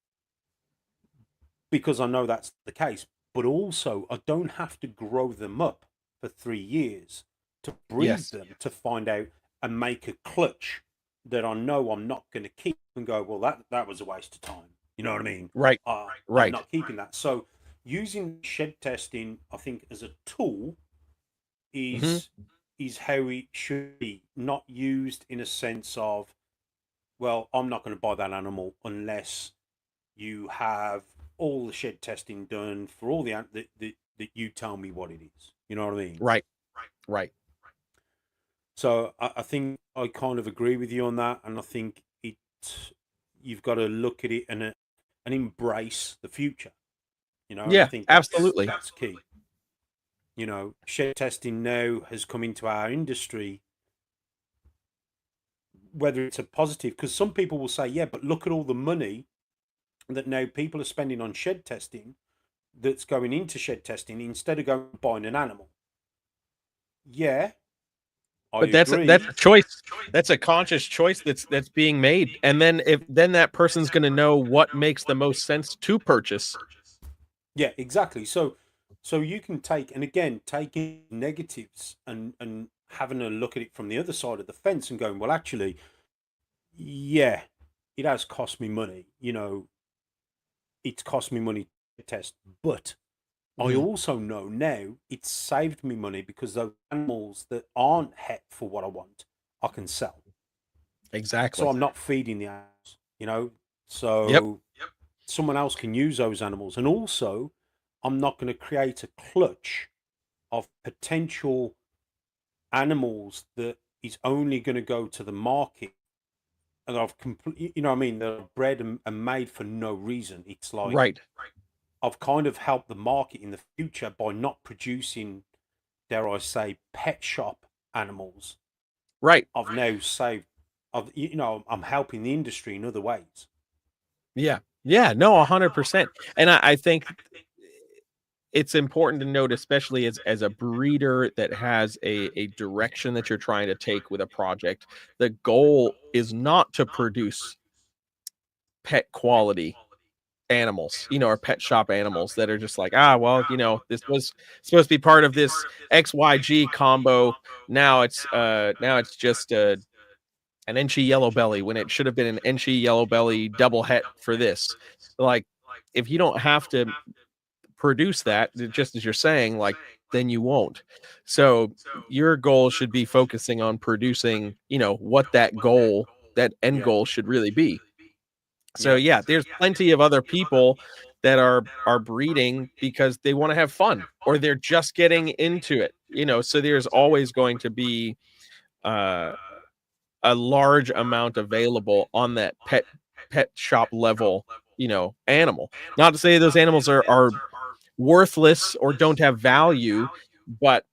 because I know that's the case. But also, I don't have to grow them up for 3 years to breed Yes. them to find out and make a clutch that I know I'm not going to keep and go, well, that was a waste of time. You know what I mean? Right. I'm Right. not keeping that. So, using shed testing, I think, as a tool Mhm. is is how it should be, not used in a sense of, well, I'm not going to buy that animal unless you have all the shed testing done for all that you tell me what it is. You know what I mean? Right. Right. So I think I kind of agree with you on that, and I think you've got to look at it and embrace the future. And I Yeah, think that's absolutely. that's key. Shed testing now has come into our industry, whether it's a positive, because some people will say, yeah, but look at all the money that now people are spending on shed testing that's going into shed testing instead of going and buying an animal. Yeah, I But that's agree. a choice. That's a conscious choice that's being made. And then that person's gonna know what makes the most sense to purchase. Yeah, exactly. So you can take, and again, taking negatives and having a look at it from the other side of the fence and going, well, actually, yeah, it has cost me money. It's cost me money to test, but I Mhm. also know now it's saved me money because those animals that aren't het for what I want, I can sell. So Exactly. I'm not feeding the animals. Yep. So someone else can use those animals. And also, I'm not going to create a clutch of potential animals that is only going to go to the market. And I've completely, you know what I mean? They're bred and made for no reason. It's like Right. I've kind of helped the market in the future by not producing, dare I say, pet shop animals. Right. I've now saved, I'm helping the industry in other ways. Yeah. Yeah. No, 100%. And I think it's important to note, especially as a breeder that has a direction that you're trying to take with a project, the goal is not to produce pet quality animals, or pet shop animals that are just like, well, this was supposed to be part of this XYG combo. Now it's just an Enchi yellow belly when it should have been an Enchi yellow belly double het for this. Like, if you don't have to produce that, just as you're saying, like, then you won't. So your goal should be focusing on producing, what that end Yeah. goal should really be. So Yeah. yeah, there's plenty of other people that are breeding because they want to have fun or they're just getting into it. So there's always going to be uh a large amount available on that pet shop level, animal. Not to say those animals are worthless or don't have value, but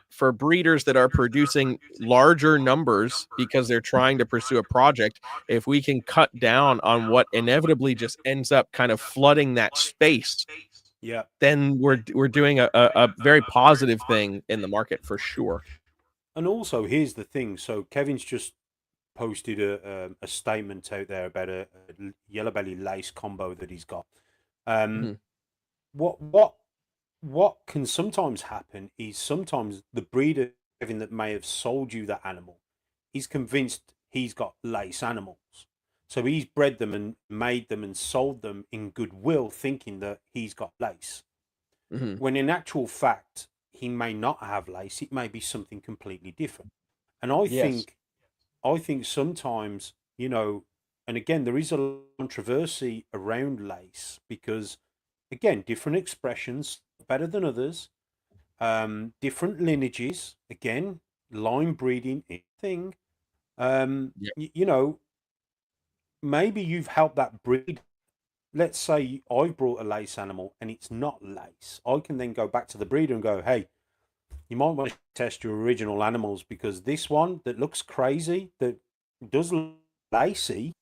for breeders that are producing larger numbers because they're trying to pursue a project, if we can cut down on what inevitably just ends up kind of flooding that space, Yeah. then we're doing a very positive thing in the market for sure. And also, here's the thing. So Kevin's just posted a statement out there about a yellow belly lace combo that he's got. Um, Mhm. what what what can sometimes happen is sometimes the breeder Kevin that may have sold you that animal, he's convinced he's got lace animals. So he's bred them and made them and sold them in goodwill, thinking that he's got lace. Mhm. When in actual fact, he may not have lace. It may be something completely different. And I Yes. think I think sometimes, and again, there is a controversy around lace because, again, different expressions better than others, different lineages, again, line breeding is a thing. Yeah. Maybe you've helped that breed. Let's say I brought a lace animal and it's not lace. I can then go back to the breeder and go, hey, you might want to test your original animals because this one that looks crazy, that does look lacy,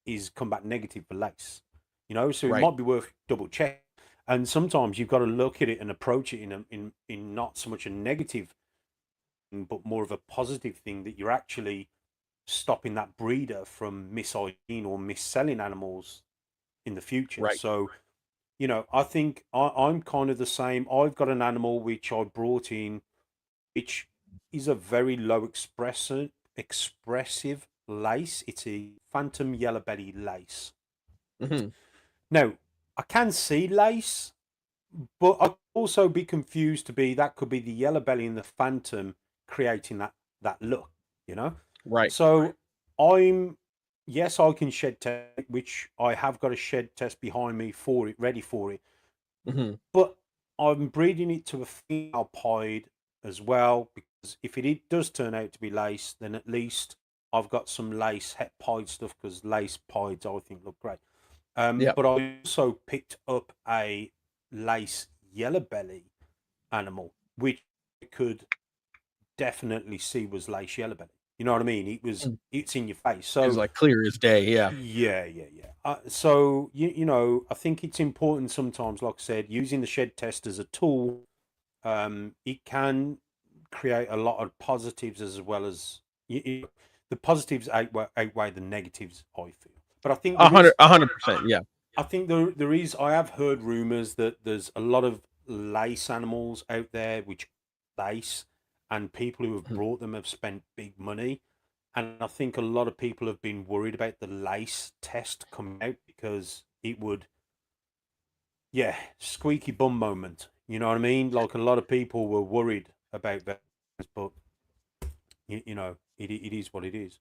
is come back negative for lace. So it Right. might be worth double check. And sometimes you've got to look at it and approach it in not so much a negative thing, but more of a positive thing that you're actually stopping that breeder from mishygiene or mis-selling animals in the future. Right. So, I think I'm kind of the same. I've got an animal which I brought in, which is a very low expressive lace. It's a phantom yellow belly lace. Mhm. Now, I can see lace, but I'd also be confused to be that could be the yellow belly and the phantom creating that look, you know? Right. So I'm yes, I can shed test, which I have got a shed test behind me for it, ready for it. Mhm. But I'm breeding it to a female pied as well because if it does turn out to be lace, then at least I've got some lace het pied stuff because lace pieds I think look great. Yeah. But I also picked up a lace yellow belly animal, which I could definitely see was lace yellow belly. You know what I mean? It's in your face. It's So like clear as day. Yeah. yeah, yeah, yeah. So I think it's important sometimes, like I said, using the shed test as a tool. It can create a lot of positives as well as the positives outweigh the negatives. I feel, but I think A there hundred, is. 100%. Yeah. I think there is. I have heard rumors that there's a lot of lace animals out there which lace, and people who have Mhm. brought them have spent big money. And I think a lot of people have been worried about the lace test coming out because it would, yeah, squeaky bum moment. You know what I mean? Like a lot of people were worried about that, but it is what it is.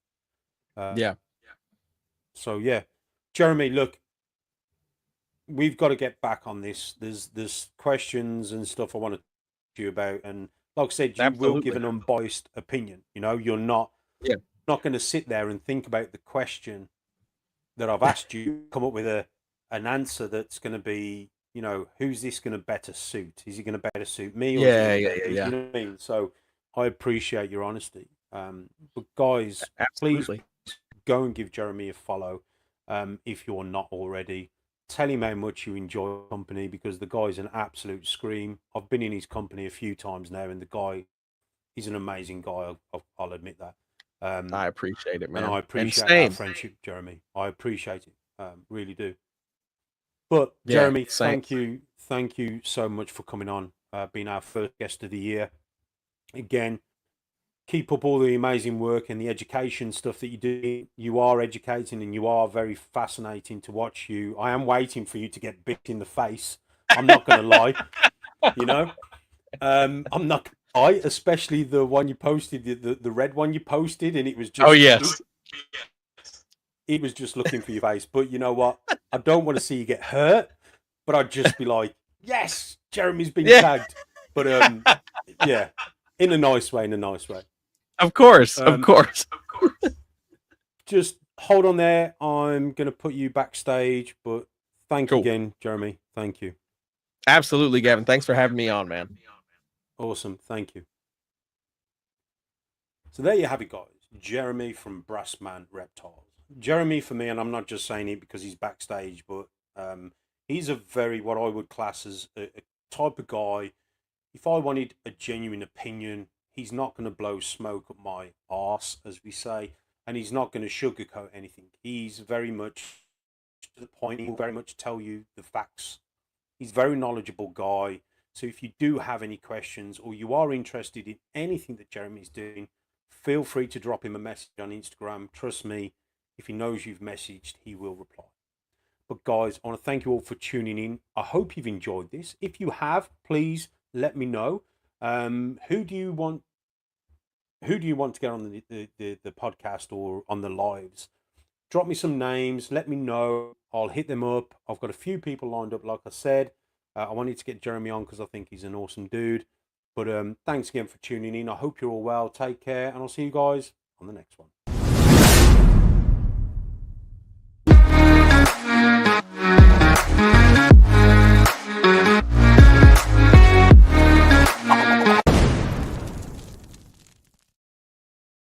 Uh, Yeah. so yeah, Jeremy, look, we've got to get back on this. There's questions and stuff I want to talk to you about, and like I said, you will give Absolutely. an unbiased opinion. You know, you're Yeah. not going to sit there and think about the question that I've asked you, come up with an answer that's going to be, you know, who's this going to better suit? Is he going to better suit me, or is he Yeah, going to yeah, better, yeah, yeah. you know what I mean? So I appreciate your honesty. But guys, please Absolutely. go and give Jeremy a follow if you're not already. Tell him how much you enjoy company, because the guy's an absolute scream. I've been in his company a few times now, and the guy, he's an amazing guy. I'll admit that. I appreciate it, And I man. And appreciate our same. friendship, Jeremy. I appreciate it, really do. But Yeah, Jeremy, same. thank you so much for coming on, being our first guest of the year. Again, keep up all the amazing work and the education stuff that you do. You are educating, and you are very fascinating to watch you. I am waiting for you to get bit in the face. I'm not going to lie, you know. I'm not gonna lie, especially the one you posted, the red one you posted, and it was Oh, just yes. it was just looking for your face. But you know what? I don't want to see you get hurt, but I'd just be like, yes, Jeremy's been Yeah, tagged. But yeah, in a nice way, in a nice way. of course. Of Um, course. just hold on there. I'm gonna put you backstage, but thank you Cool. again, Jeremy. Thank you. Absolutely, Gavin. Thanks for having me on, man. Awesome. Thank you. So there you have it, guys. Jeremy from Brassman Reptiles. Jeremy, for me, and I'm not just saying it because he's backstage, but he's a very, what I would class as a type of guy. If I wanted a genuine opinion, he's not going to blow smoke up my arse, as we say, and he's not going to sugarcoat anything. He's very much to the point. He'll very much tell you the facts. He's a very knowledgeable guy. So if you do have any questions, or you are interested in anything that Jeremy's doing, feel free to drop him a message on Instagram. Trust me, if he knows you've messaged, he will reply. But guys, I want to thank you all for tuning in. I hope you've enjoyed this. If you have, please let me know. Who do you want? Who do you want to get on the podcast or on the lives? Drop me some names. Let me know. I'll hit them up. I've got a few people lined up, like I said. I wanted to get Jeremy on because I think he's an awesome dude. But thanks again for tuning in. I hope you're all well. Take care, and I'll see you guys on the next one.